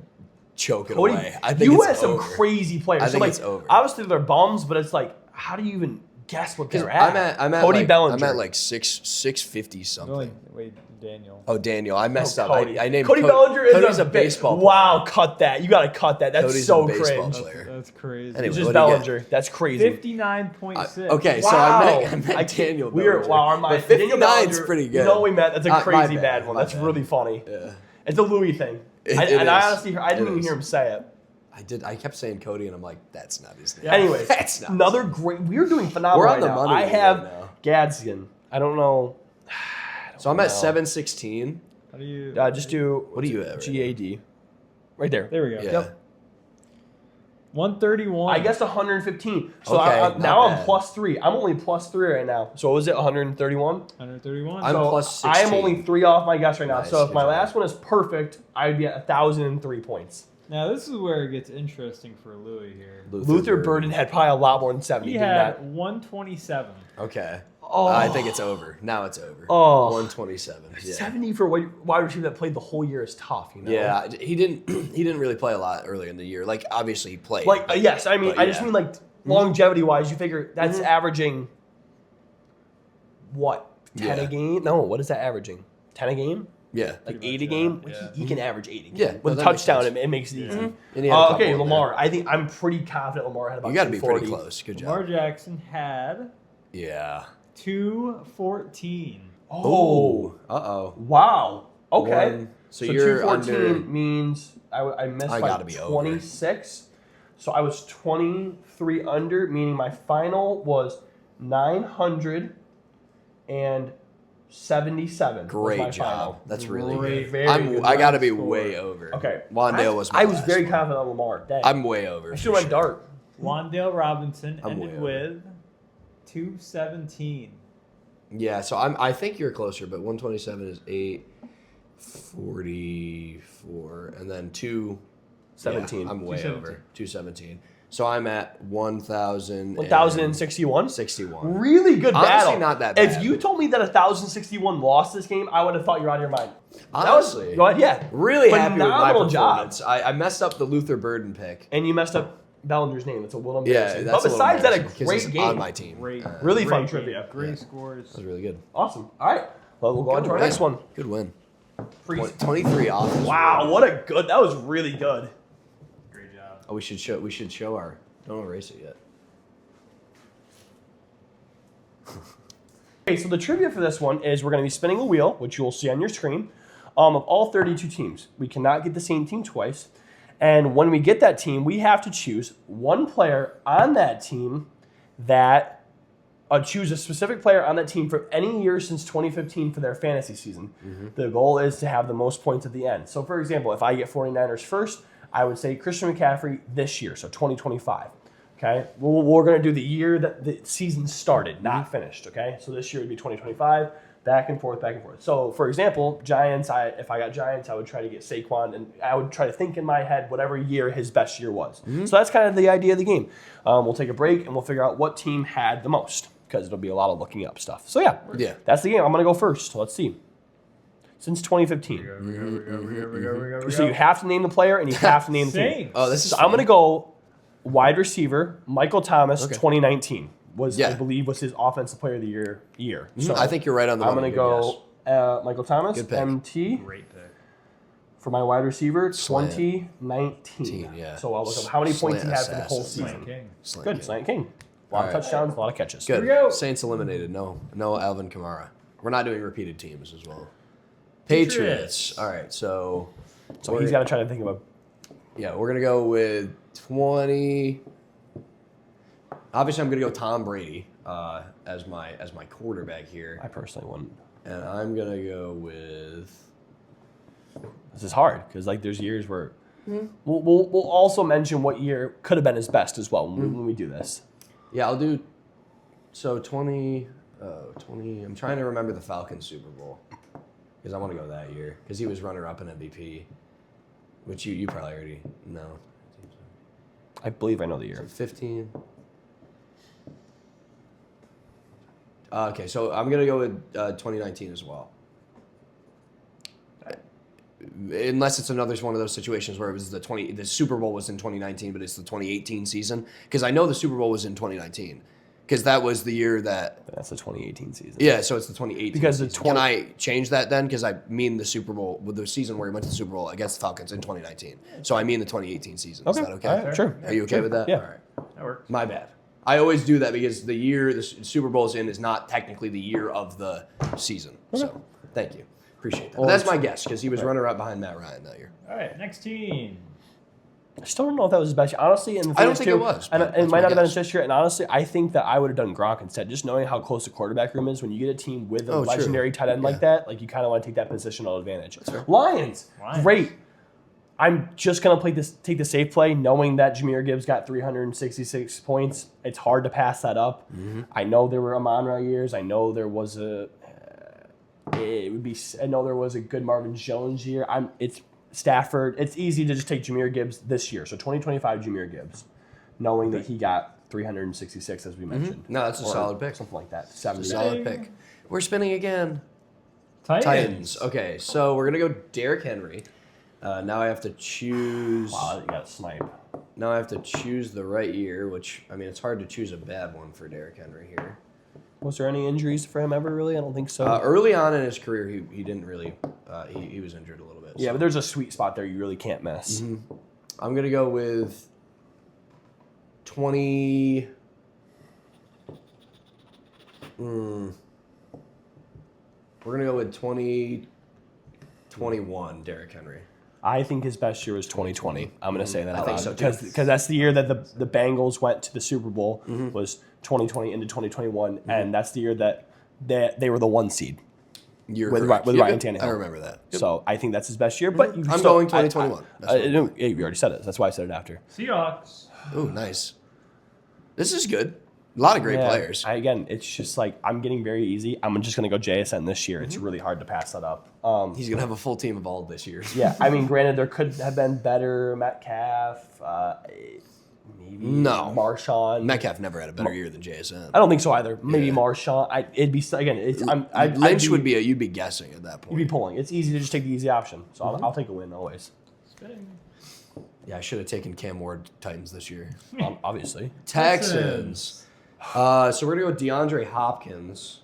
choke it Cody, away. I think you it's had some over. crazy players. I So, think like, it's over. Obviously, they're bums, but it's like, how do you even guess what they're at? I'm at Cody like, Bellinger. I'm at like 650 something. Wait, Daniel. Oh, Daniel, I messed up. Cody. I named Cody Bellinger is Cody's a a baseball player. Wow, cut that. You got to cut that. That's Cody's so a baseball cringe. player. That's crazy. Anyway, It's just what do you get? Bellinger. That's crazy. 59.6. Okay, so Wow. I met Daniel. We are Bellinger. wow. Our mind. But Daniel 59's Bellinger, pretty good. You know what we met? That's a My crazy bad, bad one. my That's bad. really funny. Yeah. It's a Louis thing. It I is. honestly, I didn't It even is. hear him say it. I kept saying Cody, and I'm like, that's not his name. Yeah. Anyways, That's not another great. We're doing phenomenal We're on right the now. money I right have now. Gadsden. I don't know. So I'm at 716. How do you? Just do. What do you have? GAD. Right there. There we go. Yeah. Yep. 131. I guess 115. So Okay, now not I'm bad. +3. I'm only +3 right now. So what was it? 131. 131. I'm So plus I am 16. only 3 off my guess right now. Nice, So if good my job. last one is perfect, I'd be at 1,003 points. Now this is where it gets interesting for Louis here. Luther Burden had probably a lot more than 70. He didn't had that? 127. Okay. Oh. I think it's over. Now it's over. Oh. 127. Yeah. 70 for wide receiver that played the whole year is tough. You know. Yeah, he didn't. He didn't really play a lot earlier in the year. Like obviously he played. Like yes, I mean But I just yeah. mean like longevity wise, you figure that's Mhm. averaging what 10 Yeah. a game? No, what is that averaging? 10 a game? yeah. Like Pretty 8 a much, game? yeah. He can average 8 a game. Yeah, With no, a that makes touchdown, sense. it makes it easy. Yeah. And he had a couple Okay, in there. Lamar. I think I'm pretty confident Lamar had about You got to be 240. pretty close. Good Lamar job. Jackson had Yeah. 214. Oh, wow. Okay. So So you're 214 under. mean I missed I by gotta be over. 26. So I was 23 under, meaning my final was 977. was my Great final. job. That's really Great, good. very good. I got to Nice be score. way over. Okay. Wandale was. My I was last very one. confident on Lamar. Dang. I'm way over. I for should have went sure. dark. Wandale Robinson I'm ended way with 217. Yeah, so I think you're closer, but 127 is 844, and then 17. Yeah, I'm way 217. over 217. So I'm at 1,000. 1,061. 61. Really good Honestly, battle. not that If bad. you told me that 1,061 lost this game, I would have thought you were out of your mind. Honestly, Go ahead, yeah. really happy with my Phenomenal job. performance. I messed up the Luther Burden pick. And you messed up Bellinger's name. It's a little Yeah, embarrassing. that's But besides that, a because great he's game. on my team. Great. Really great fun game, trivia. Great That scores. was really good. Awesome. All right. Well, we'll go on to our win. next one. Good win. Free- 23 off. is Wow, really what a good. That was really good. Great job. good. Oh, we should show our. Don't erase it yet. Okay, so the trivia for this one is we're going to be spinning a wheel, which you'll see on your screen, of all 32 teams. We cannot get the same team twice. And when we get that team, we have to choose one player on that team that choose a specific player on that team for any year since 2015 for their fantasy season. The goal is to have the most points at the end. So, for example, if I get 49ers first, I would say Christian McCaffrey this year, so 2025. Okay, we're going to do the year that the season started, not finished. Okay, so this year would be 2025, back and forth, back and forth. So, for example, Giants. If I got Giants, I would try to get Saquon, and I would try to think in my head whatever year his best year was. So that's kind of the idea of the game. We'll take a break and we'll figure out what team had the most because it'll be a lot of looking up stuff. So yeah, that's the game. I'm going to go first. So let's see. Since 2015, so you have to name the player and you have to name the team. Same. Oh, this is. So I'm going to go wide receiver, Michael Thomas, Okay. 2019 was Yeah. I believe was his offensive player of the year. So I think you're right on the I'm money. going to Good go Michael Thomas, Good pick. MT Great pick. for my wide receiver, Slant. 2019. Yeah. So I'll look up how many points he Slant had for the whole assassin. season. King. guess. Slant Good, King. Slant King. A lot of All right. touchdowns, a lot of catches. Good. we go. Saints eliminated. No Alvin Kamara. We're not doing repeated teams as well. Patriots. Patriots. All right, so So he's got to try to think of a. yeah, we're gonna go with 20. Obviously, I'm gonna go Tom Brady as my quarterback here, I personally wouldn't. and I'm gonna go with. This is hard because like there's years where we'll also mention what year could have been his best as well when we do this. Yeah, I'll do. So 20. 20. I'm trying to remember the Falcons Super Bowl because I want to go that year because he was runner-up in MVP, which you probably already know. I believe I know the year. 15. Okay, so I'm gonna go with 2019 as well. Unless it's another one of those situations where it was the Super Bowl was in 2019, but it's the 2018 season. Because I know the Super Bowl was in 2019, because that was the year that. That's the 2018 season. Yeah, so it's the 2018. Because the season. Can I change that then? Because I mean the Super Bowl with the season where he went to the Super Bowl against the Falcons in 2019. So I mean the 2018 season. Is that okay? All right, sure. Are you okay with that? Yeah. All right. That works. My bad. I always do that because the year the Super Bowl's in is not technically the year of the season. So thank you. Appreciate that. But that's my guess because he was runner-up behind Matt Ryan that year. All right, next team. I still don't know if that was his best year. Honestly, and the I thing don't is, think it too, was, And but it that's might my not have been guess. his best year. And honestly, I think that I would have done Gronk instead. Just knowing how close the quarterback room is, when you get a team with a Oh, true. legendary tight end like that, like you kind of want to take that positional advantage. fair. Lions, Lions. great. I'm just gonna take the safe play, knowing that Jahmyr Gibbs got 366 points. It's hard to pass that up. I know there were Amon-Ra years. I know there was a. I know there was a good Marvin Jones year. It's Stafford. It's easy to just take Jahmyr Gibbs this year. So 2025 Jahmyr Gibbs, knowing that he got 366 as we mentioned. No, that's a Or solid pick. Something like that. It's 70. a solid pick. We're spinning again. Titans. Titans. Okay, so we're gonna go Derrick Henry. Now I have to choose. Wow, you got a snipe. Now I have to choose the right year, which I mean it's hard to choose a bad one for Derrick Henry here. Was there any injuries for him ever? Really, I don't think so. Early on in his career, he didn't really. He was injured a little bit. yeah, so. but there's a sweet spot there you really can't miss. I'm gonna go with 20. We're gonna go with 2021 Derrick Henry. I think his best year was 2020. I'm going to say that out think loud so, too. because that's the year that the Bengals went to the Super Bowl was 2020 into 2021, and that's the year that they were the 1 seed. You're With correct. Ryan Yep, Tannehill. I remember that. So I think that's his best year. But you I'm still- going 2021. That's what I'm no, yeah, you already said it. That's why I said it after. Seahawks. Ooh, nice. This is good. A lot of great Yeah, players. Again, it's just like I'm getting very easy. I'm just going to go JSN this year. It's really hard to pass that up. He's gonna have a full team of all this year. Yeah, I mean, granted, there could have been better Metcalf, maybe No. Marshawn. Metcalf never had a better year than JSN. I don't think so either. Maybe Yeah. Marshawn. It'd be again. It's Lynch would be you'd be guessing at that You'd be point. pulling. It's easy to just take the easy option. So I'll take a win always. Spinning. Yeah, I should have taken Cam Ward Titans this year. Obviously. Texans. So we're gonna go DeAndre Hopkins.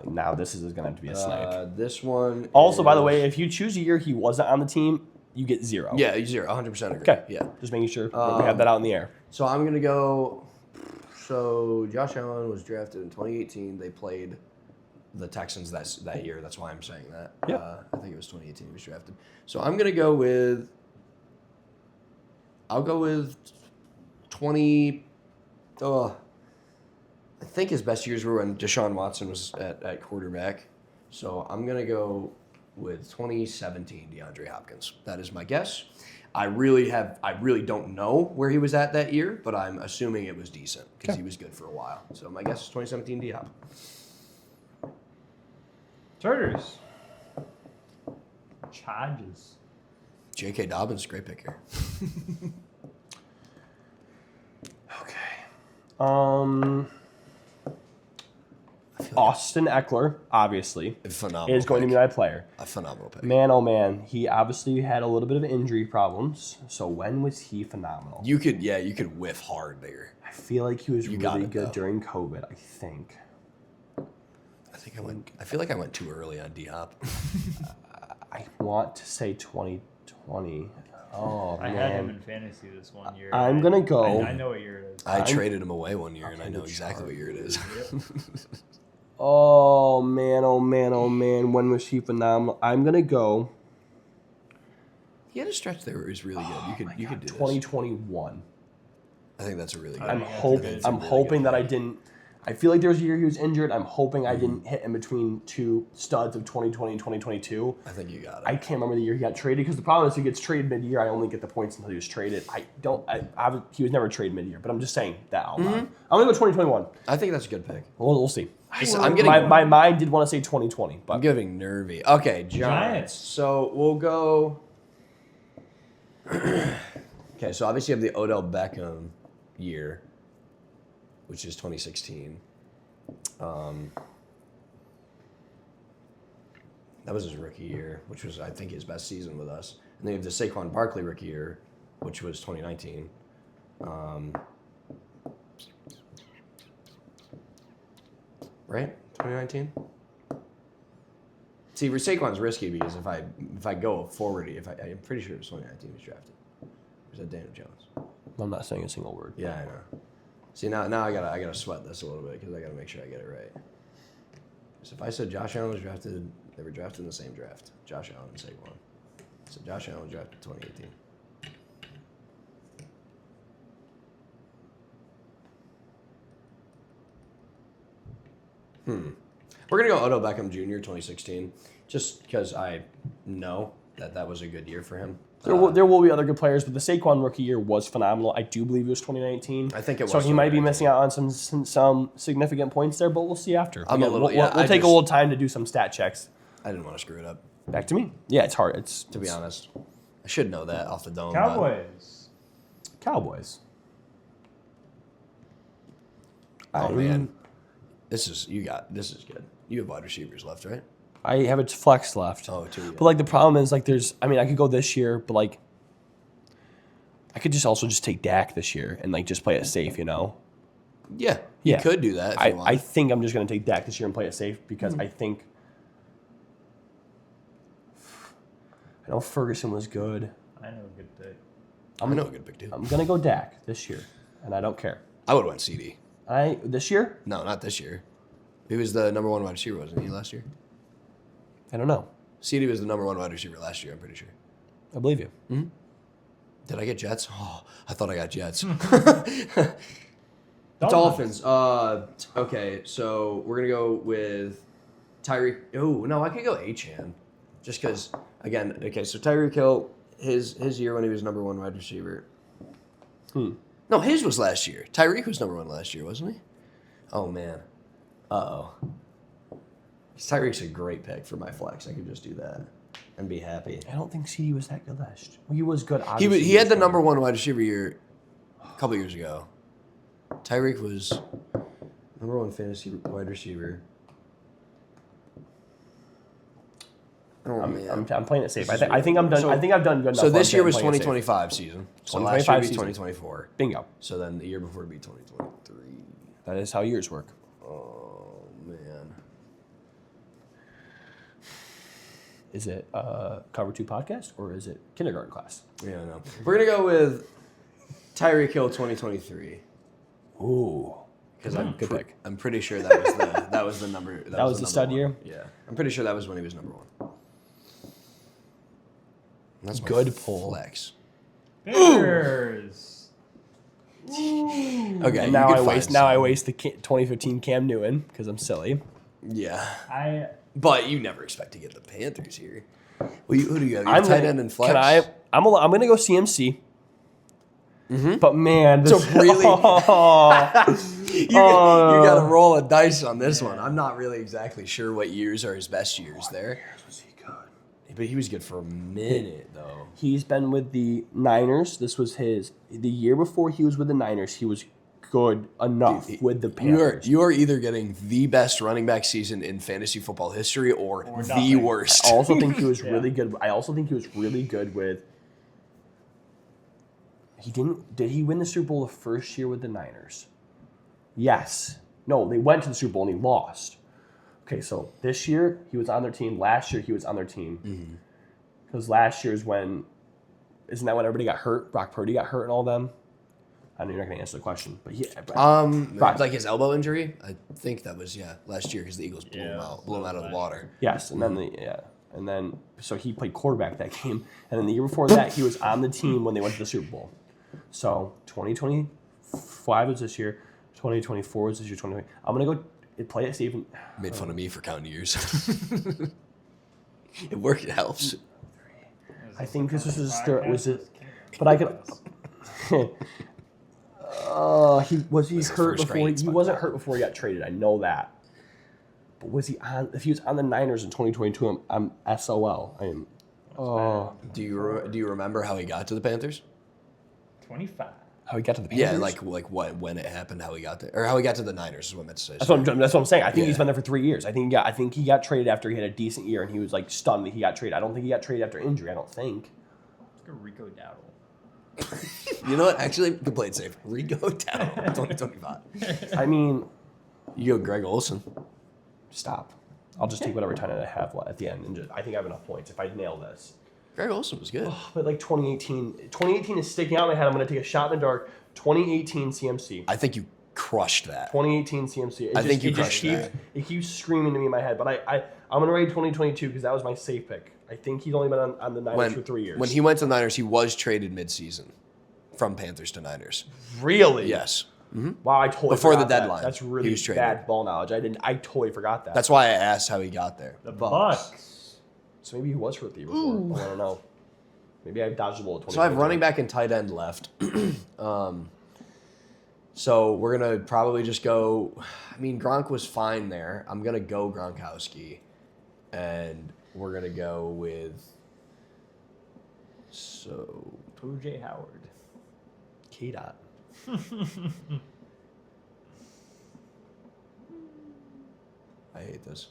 Now this is going to have to be a snipe. This one. Also, by the is- way, if you choose a year he wasn't on the team, you get 0. Yeah, 0. 100% agree. Okay. Yeah. Just making sure that we have that out in the air. So I'm gonna go. So Josh Allen was drafted in 2018. They played the Texans that year. That's why I'm saying that. Yep. I think it was 2018 he was drafted. So I'm gonna go with. I'll go with 20. I think his best years were when Deshaun Watson was at quarterback. So I'm gonna go with 2017 DeAndre Hopkins. That is my guess. I really don't know where he was at that year, but I'm assuming it was decent because he was good for a while. So my guess is 2017 D-Hop. Chargers. Charges. J.K. Dobbins, great pick here. Austin Eckler, obviously, Phenomenal. is going to be my player. a phenomenal pick. Man, oh man, he obviously had a little bit of injury problems. So when was he phenomenal? You could whiff hard there. I feel like he was got really it, good though. during COVID. I think. I feel like I went too early on D-Hop. I want to say 2020. Oh I man. had him in fantasy this one year. I'm gonna go- I know what year it is. I traded him away one year, and I Okay, know the exactly what year it is. Oh man, oh man, oh man. When was he phenomenal? I'm gonna go He had a stretch there where he was really good. You could do this. 2021. I think that's a really good. I I'm think that's hoping. good. I'm Really hoping good that I pick. didn't. I feel like there was a year he was injured. I'm hoping I didn't hit in between two studs of 2020 and 2022. I think you got it. I can't remember the year he got traded because the problem is if he gets traded mid-year. I only get the points until he was traded. He was never traded mid-year, but I'm just saying that out loud. I'm gonna go 2021. I think that's a good pick. We'll see. I'm getting. My mind did want to say 2020, I'm but giving nervy. Okay, Giants. Giants. So we'll go. Okay, so obviously you have the Odell Beckham year, which is 2016. That was his rookie year, which was I think his best season with us. And then you have the Saquon Barkley rookie year, which was 2019. Right? 2019? See, for Saquon's risky because if I go forward, I'm pretty sure it was 2019 he was drafted. Or was that Daniel Jones? I'm not saying a single word. Yeah, I know. See, now I gotta sweat this a little bit because I gotta make sure I get it right. So if I said Josh Allen was drafted, they were drafted in the same draft. Josh Allen and Saquon. So Josh Allen was drafted in 2018. We're gonna go Odell Beckham Jr. 2016, just because I know that was a good year for him. There will be other good players, but the Saquon rookie year was phenomenal. I do believe it was 2019. I think it was. So he might be 2019. missing out on some significant points there, but we'll see after. I'm a little- We'll, yeah, we'll I take a just- little time to do some stat checks. I didn't want to screw it up, Back to me. Yeah, it's hard. to be honest. I should know that off the dome. but- Cowboys. Cowboys. Oh man, this is good. You have wide receivers left, right? I have a flex left. Oh, two. Yeah. But like the problem is like I could go this year, but like I could just also just take Dak this year and like just play it safe, Yeah, Yeah. you could do that. If you want. I think I'm just gonna take Dak this year and play it safe because I think I know Ferguson was good. I know a good pick. I know a good pick too. I'm gonna go Dak this year, and I don't care. I would have went CD. This year? No, not this year. He was the number 1 wide receiver, wasn't he, last year? I don't know. CD was the number 1 wide receiver last year, I'm pretty sure. I believe you. Did I get Jets? Oh, I thought I got Jets. Dolphins. Dolphins. Okay, so we're going to go with Tyreek. Oh, no, I could go Achane. Just because, again, okay, so Tyreek Hill, his year when he was number 1 wide receiver. No, his was last year. Tyreek was number 1 last year, wasn't he? Oh, man. Uh-oh. Tyreek's a great pick for my flex. I could just do that and be happy. I don't think CD was that good last year. Well, he was good. He Obviously, he had was the good. number 1 wide receiver year a couple years ago. Tyreek was number 1 fantasy wide receiver. Oh man! I'm playing it safe. I think I'm done. So- I think I've done good enough. So this where year I'm was playing it safe. 2025 season. So last year 2025 would be season. 2024. Bingo. So then the year before would be 2023. That is how years work. Oh man! Is it Cover 2 podcast or is it kindergarten class? Yeah, I know. We're gonna go with Tyreek Hill 2023 Ooh. because Good pick. I'm pretty sure that was the number. That was the stud number year? 1. Yeah, I'm pretty sure that was when he was number 1. That's my Good pull. flex. Bears. Okay, And you now could I find waste. Now I some. waste the 2015 Cam Newton because I'm silly. Yeah, but you never expect to get the Panthers here. Well, who do you have? You have tight end and flex. I'm gonna go CMC. But man, this, So really- you got to roll a dice on this one. I'm not really exactly sure what years are his best years there. was he good? But he was good for a minute, though. He's been with the Niners. This was the year before he was with the Niners. He was good enough with the Panthers. You are either getting the best running back season in fantasy football history or the nothing. worst. I also think he was really good. I also think he was really good with. Did he win the Super Bowl the first year with the Niners? Yes. No, they went to the Super Bowl and he lost. Okay, so this year he was on their team. Last year he was on their team. Because last year is when, isn't that when everybody got hurt? Brock Purdy got hurt and all them. I know you're not going to answer the question, but Like his elbow injury, I think that was last year because the Eagles blew him out of the water. yes, and then so he played quarterback that game, and then the year before that he was on the team when they went to the Super Bowl. So 2025 was this year, 2024 was this year, 2020. I'm gonna go play it safe. Made fun of me for counting years. It works. It helps. I think this was it, but I could. He the hurt first before grade, he wasn't hurt before he got traded. I know that. But was he on? If he was on the Niners in 2022, I'm SOL. I am. Oh, Do you remember how he got to the Panthers? 25. how he got to the Panthers? Yeah, like what when it happened, how he got there, or how he got to the Niners is what I meant to say. That's what I'm saying. I think he's Yeah. been there for 3 years. I think he got traded after he had a decent year, and he was like stunned that he got traded. I don't think he got traded after injury. I don't think. Let's go Rico Dowdle. You know what? Actually, you can play it safe. Rico down 2025. I mean, You go Greg Olson. stop. I'll just take whatever time I have at the end, and I think I have enough points if I nail this. Greg Olson was good. But like 2018 is sticking out in my head. I'm going to take a shot in the dark. 2018 CMC. I think you crushed that. 2018 CMC. I think you crushed that. It keeps screaming to me in my head. But I'm going to rate 2022 because that was my safe pick. I think he's only been on the Niners for 3 years. When he went to the Niners, he was traded mid-season from Panthers to Niners. really? Yes. Wow, I totally Before the forgot that. deadline, That's he really was trading. bad ball knowledge. I totally forgot that. That's why I asked how he got there. The Bucks. So maybe he was hurt the year before. I don't know. Maybe I dodged the bullet. So I have running back and tight end left. So we're going to probably just go. I mean, Gronk was fine there. I'm going to go Gronkowski. And we're going to go with. So. OJ Howard. K-Dot. I hate this.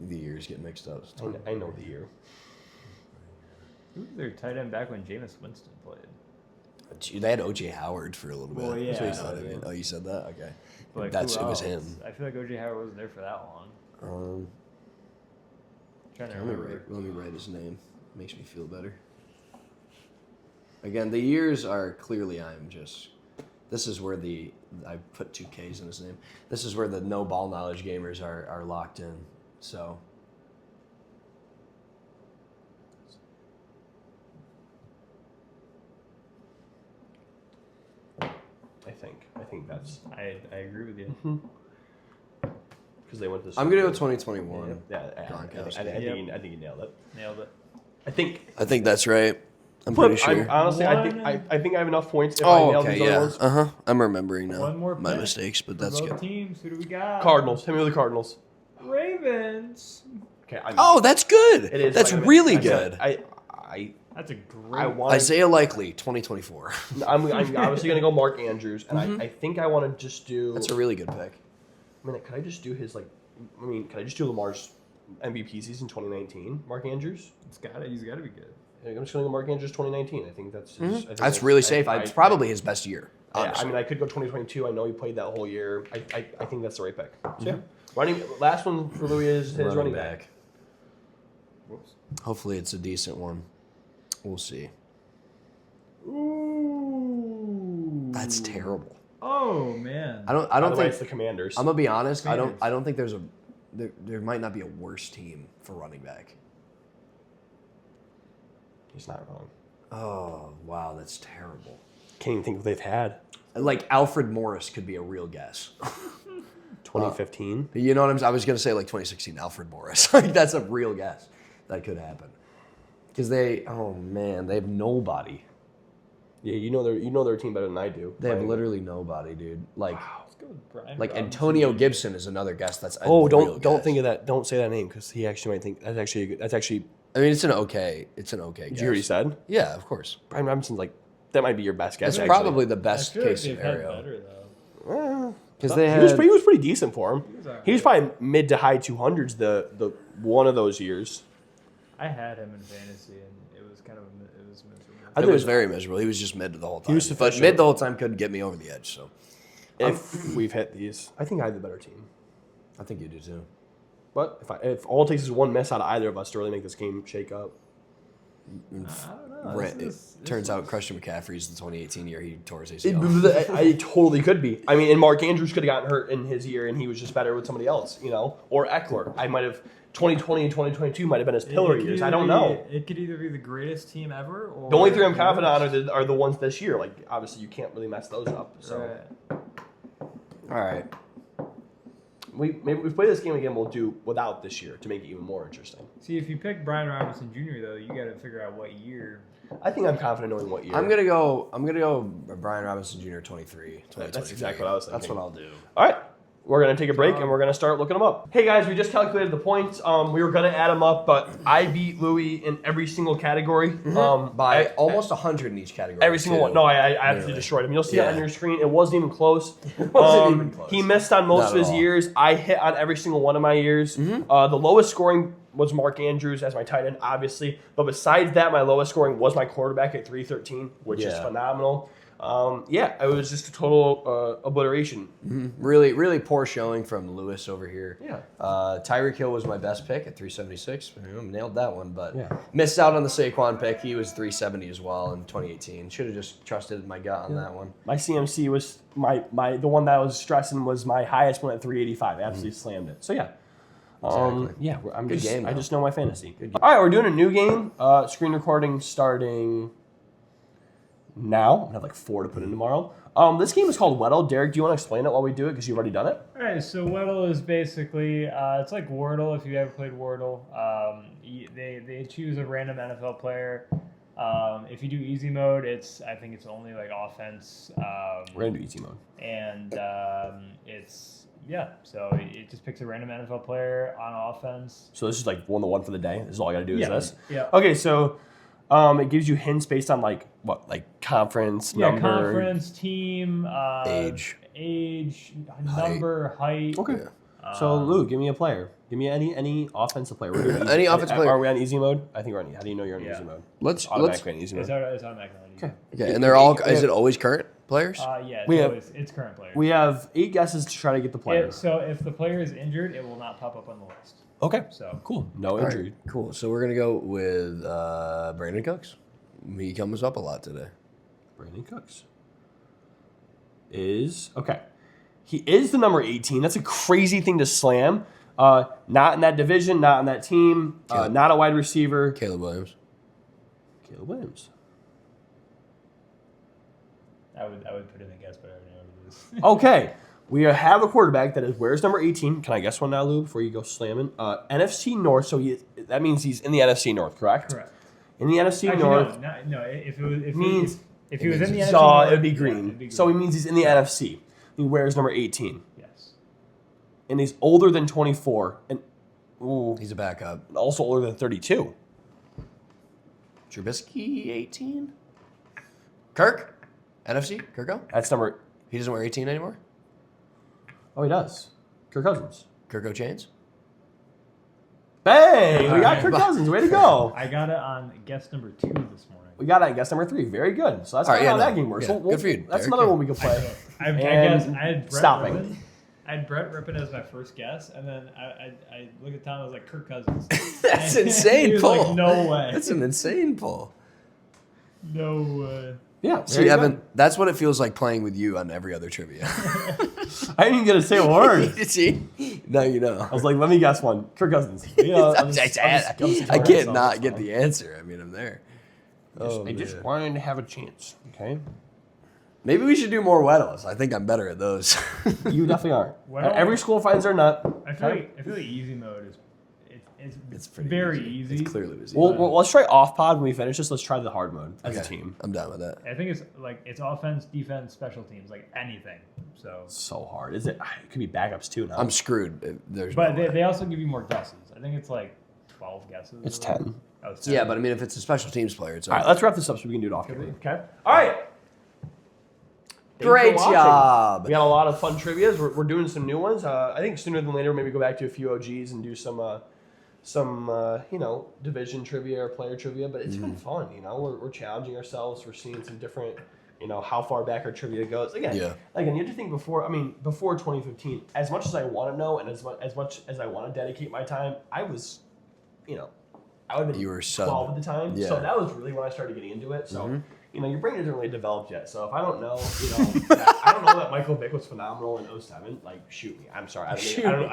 The years get mixed up. I know the year. Who was their tight end back when Jameis Winston played? Gee, they had OJ Howard for a little bit. Well, yeah, That's what you said. I mean- Oh, you said that? Okay. But, like, That's who it was else? him. I feel like OJ Howard wasn't there for that long. Trying to remember. Let me write his name. Makes me feel better. Again, the years are clearly this is where I put 2 Ks in his name. This is where the no ball knowledge gamers are locked in. So I think that's I agree with you. because they went to the I'm gonna go 2021. Yeah, I Gronkowski. think you nailed it. Nailed it. I think that's right. I'm pretty But sure. honestly, One- I think I have enough points if I Oh, nail okay, these other yeah. ones. I'm remembering now. One more my pick mistakes, but For that's both good. teams, who do we got? Cardinals. Hit me with the Cardinals. Ravens. Okay. Oh, that's good. It is. That's like, really I said- good. I That's a great. I want. Isaiah Likely, 2024. I'm obviously gonna go Mark Andrews, and I think I want to just do. That's a really good pick. I mean, could I just do his like? I mean, could I just do Lamar's MVP season 2019? Mark Andrews. He's got to be good. I'm just gonna go Mark Andrews 2019. I think that's. His, I think That's really safe. It's probably his best year. Yeah, Honestly. I mean, I could go 2022. I know he played that whole year. I think that's the right pick. So yeah, last one for Louis is his running back. Whoops. Hopefully, it's a decent one. We'll see. Ooh. That's terrible. Oh man. I By don't the way, think. it's the Commanders. I'm gonna be honest. Commanders. I don't think there's a. There might not be a worse team for running back. He's not wrong. Oh wow, that's terrible. Can't even think what they've had. Like Alfred Morris could be a real guess. 2015. You know what I'm? I was gonna say like 2016 Alfred Morris. Like that's a real guess. That could happen. Because they have nobody. Yeah, you know their team better than I do. They have literally nobody, dude. Like Let's go with Brian. like Robinson. Antonio Gibson is another guess. That's a Oh, real don't guess. think of that. Don't say that name because he actually might think that's actually a good. That's actually. I mean, it's an okay guess. You already said Yeah, of course. Brian Robinson's like that might be your best guess. That's actually. probably the I best feel like case they've had scenario. better though. Because they he was had pretty decent for him. was alright. He was probably mid to high 200s the one of those years. I had him in fantasy, and it was kind of it was miserable. I it think was very miserable. He was just mid the whole time. was But sufficient. mid the whole time couldn't get me over the edge. So If we've hit these, I think I had the better team. I think you do too. But if all it takes is one miss out of either of us to really make this game shake up. I don't know. Right. This It is- turns out Christian McCaffrey's the 2018 year he tore his ACL. I totally could be. I mean, and Mark Andrews could have gotten hurt in his year, and he was just better with somebody else, or Eckler. I might have 2020 and 2022 might have been his pillar it could years. either I don't be- know. It could either be the greatest team ever, or The only three I'm the confident on worst. are the ones this year. Like obviously, you can't really mess those up. So Right. All right. maybe if we play this game again, we'll do without this year to make it even more interesting. See, if you pick Brian Robinson Jr. though, you got to figure out what year. I think I'm confident knowing what year. I'm gonna go Brian Robinson Jr. 23. That's exactly what I was That's thinking. what I'll do. All right. We're going to take a break and we're going to start looking them up. Hey guys, we just calculated the points. We were going to add them up, but I beat Louis in every single category. By I- almost 100 in each category. Every single too. one. No, I absolutely Literally. destroyed him. You'll see it Yeah. on your screen. It wasn't even close. wasn't even close. He missed on most Not of his at all. years. I hit on every single one of my years. The lowest scoring was Mark Andrews as my tight end, obviously. But besides that, my lowest scoring was my quarterback at 313, which is Yeah. phenomenal. It was just a total obliteration. Really, really poor showing from Lewis over here. Yeah. Tyreek Hill was my best pick at 376. Nailed that one, but Yeah. missed out on the Saquon pick. He was 370 as well in 2018. Should have just trusted my gut on that one. My CMC was the one that I was stressing was my highest one at 385. Absolutely slammed it. So yeah. Exactly. I'm Good just game, I though. just know my fantasy. All right, we're doing a new game. Screen recording starting now. I'm gonna have like 4 to put in tomorrow. This game is called Weddle. Derek, do you want to explain it while we do it because you've already done it? All right, so Weddle is basically it's like Wordle if you ever played Wordle. They choose a random NFL player. If you do easy mode, I think it's only like offense. We're gonna do easy mode. And so it just picks a random NFL player on offense. So this is like 1-to-1 for the day. This is all I gotta do is this. Yeah. Okay, so it gives you hints based on like what, like conference, number, conference, team, Age, number, height. Okay. So Lou, give me a player. Give me any offensive player. We're doing easy. Any offensive player. Are we on easy mode? I think we're on. How do you know you're on easy mode? Let's Automatically on easy mode. It's automatic. Okay. okay, and they're all. Is it always current players? It's current players. We have 8 guesses to try to get the player. So if the player is injured, it will not pop up on the list. Okay. So Cool. No All right, injury. cool. So we're gonna go with Brandon Cooks. He comes up a lot today. Brandon Cooks is okay. He is the number 18. That's a crazy thing to slam. Not in that division, not on that team, Caleb. not a wide receiver. Caleb Williams. Caleb Williams. I would put in a guess, but I already know what it is. Okay. We have a quarterback that is where's number 18. Can I guess one now, Lou, before you go slamming? NFC North. So that means he's in the NFC North, correct? Correct. In the NFC Actually, North. no. If he was in the NFC So North, it would be yeah, green. it'd be green. So he means he's in the NFC. He wears number 18. Yes. And he's older than 24. And He's a backup. also older than 32. Trubisky 18. Kirk. NFC. Kirko. That's number. He doesn't wear 18 anymore. Oh, he does. Kirk Cousins. Kirko Chains. Bang! We got Alright. Kirk Cousins. Way to go. I got it on guess number 2 this morning. We got it at guess number 3. Very good. So that's All right, how yeah, that no. game works. Yeah, good for you, That's Derek. another one we could play. I And guess I had Brett stopping. Rippon. I had Brett Rippon as my first guess, and then I look at Tom. I was like Kirk Cousins. That's And insane, he was Paul. like, no way. That's an insane pull. No way. Yeah. See, very Evan, good. that's what it feels like playing with you on every other trivia. I didn't even get to say a word. See? Now you know. I was like, let me guess one. Kirk Cousins. You know, I'm just I telling can't myself, not it's get fine. the answer. I mean, I'm there. I just man. wanted to have a chance. Okay. Maybe we should do more Weddles. I think I'm better at those. You definitely are. Well- Every school finds their nut. I feel like easy mode is It's pretty very easy. easy. It's clearly easy. Well, let's try off pod when we finish this. Let's try the hard mode as a Okay. team. I'm down with that. I think it's offense, defense, special teams, like anything. So, So hard. Is it? It could be backups too now. I'm screwed. There's but no way. they also give you more guesses. I think it's like 12 guesses. It's or whatever. 10. Oh, it's 10. Yeah, but I mean, if it's a special teams player, it's All right, let's wrap this up so we can do it off camera. Okay. All right. Thanks Great for watching. job. We got a lot of fun trivias. We're doing some new ones. I think sooner than later, maybe go back to a few OGs and do some division trivia or player trivia. But it's been fun. We're challenging ourselves. We're seeing some different, how far back our trivia goes. Again, Yeah. you have to think before 2015. As much as I want to know and as much as I want to dedicate my time, I was, I would have been You were sub. 12 at the time. Yeah. So that was really when I started getting into it. So, your brain isn't really developed yet. So if I don't know, I don't know that Michael Vick was phenomenal in 07. Like, shoot me. I'm sorry. I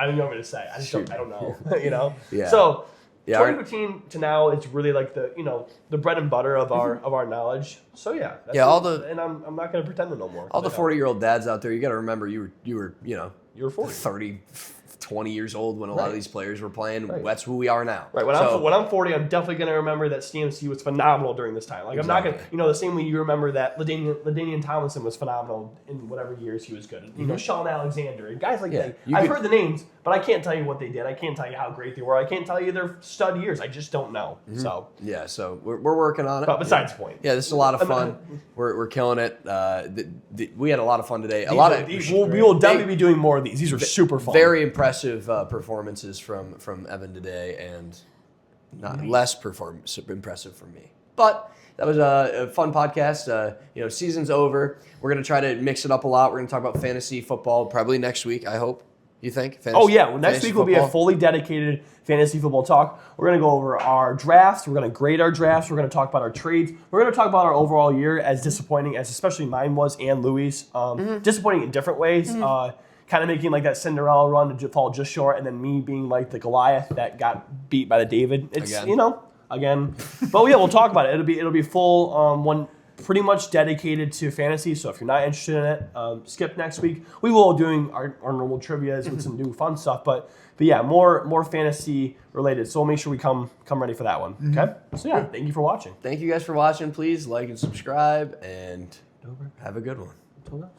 don't know what to say. I don't know. Yeah. So Yeah, 2015 to now, it's really like the bread and butter of our knowledge. So yeah. That's Yeah, and I'm not going to pretend to know more. All the 40-year-old dads out there, you got to remember you were You were 40. 30, 20 years old when a lot of Right. these players were playing. Right. That's who we are now. Right. When I'm 40, I'm definitely going to remember that CMC was phenomenal during this time. Like, I'm not going Exactly. to, the same way you remember that LaDainian Tomlinson was phenomenal in whatever years he was good. Sean Alexander and guys like Yeah, that. you I've could- heard the names, but I can't tell you what they did. I can't tell you how great they were. I can't tell you their stud years. I just don't know. So, Yeah, so we're working on it. but besides the point. Yeah, this is a lot of fun. We're killing it. We had a lot of fun today. We will definitely be doing more of these. These are super fun. Very impressive performances from Evan today, and not less impressive from me. But that was a fun podcast. Season's over. We're gonna try to mix it up a lot. We're gonna talk about fantasy football probably next week. I hope. You think? Oh yeah, well, next fantasy week will be a football? fully dedicated fantasy football talk. We're going to go over our drafts. We're going to grade our drafts. We're going to talk about our trades. We're going to talk about our overall year, as disappointing as especially mine was and Louis. Disappointing in different ways. Kind of making like that Cinderella run to fall just short, and then me being like the Goliath that got beat by the David. It's Again. again. But yeah, we'll talk about it. It'll be full pretty much dedicated to fantasy. So if you're not interested in it, skip next week. We will doing our normal trivias with some new fun stuff, but yeah, more fantasy related. So we'll make sure we come ready for that one. Okay. So yeah, thank you for watching. Thank you guys for watching. Please like and subscribe, and have a good one. Until then.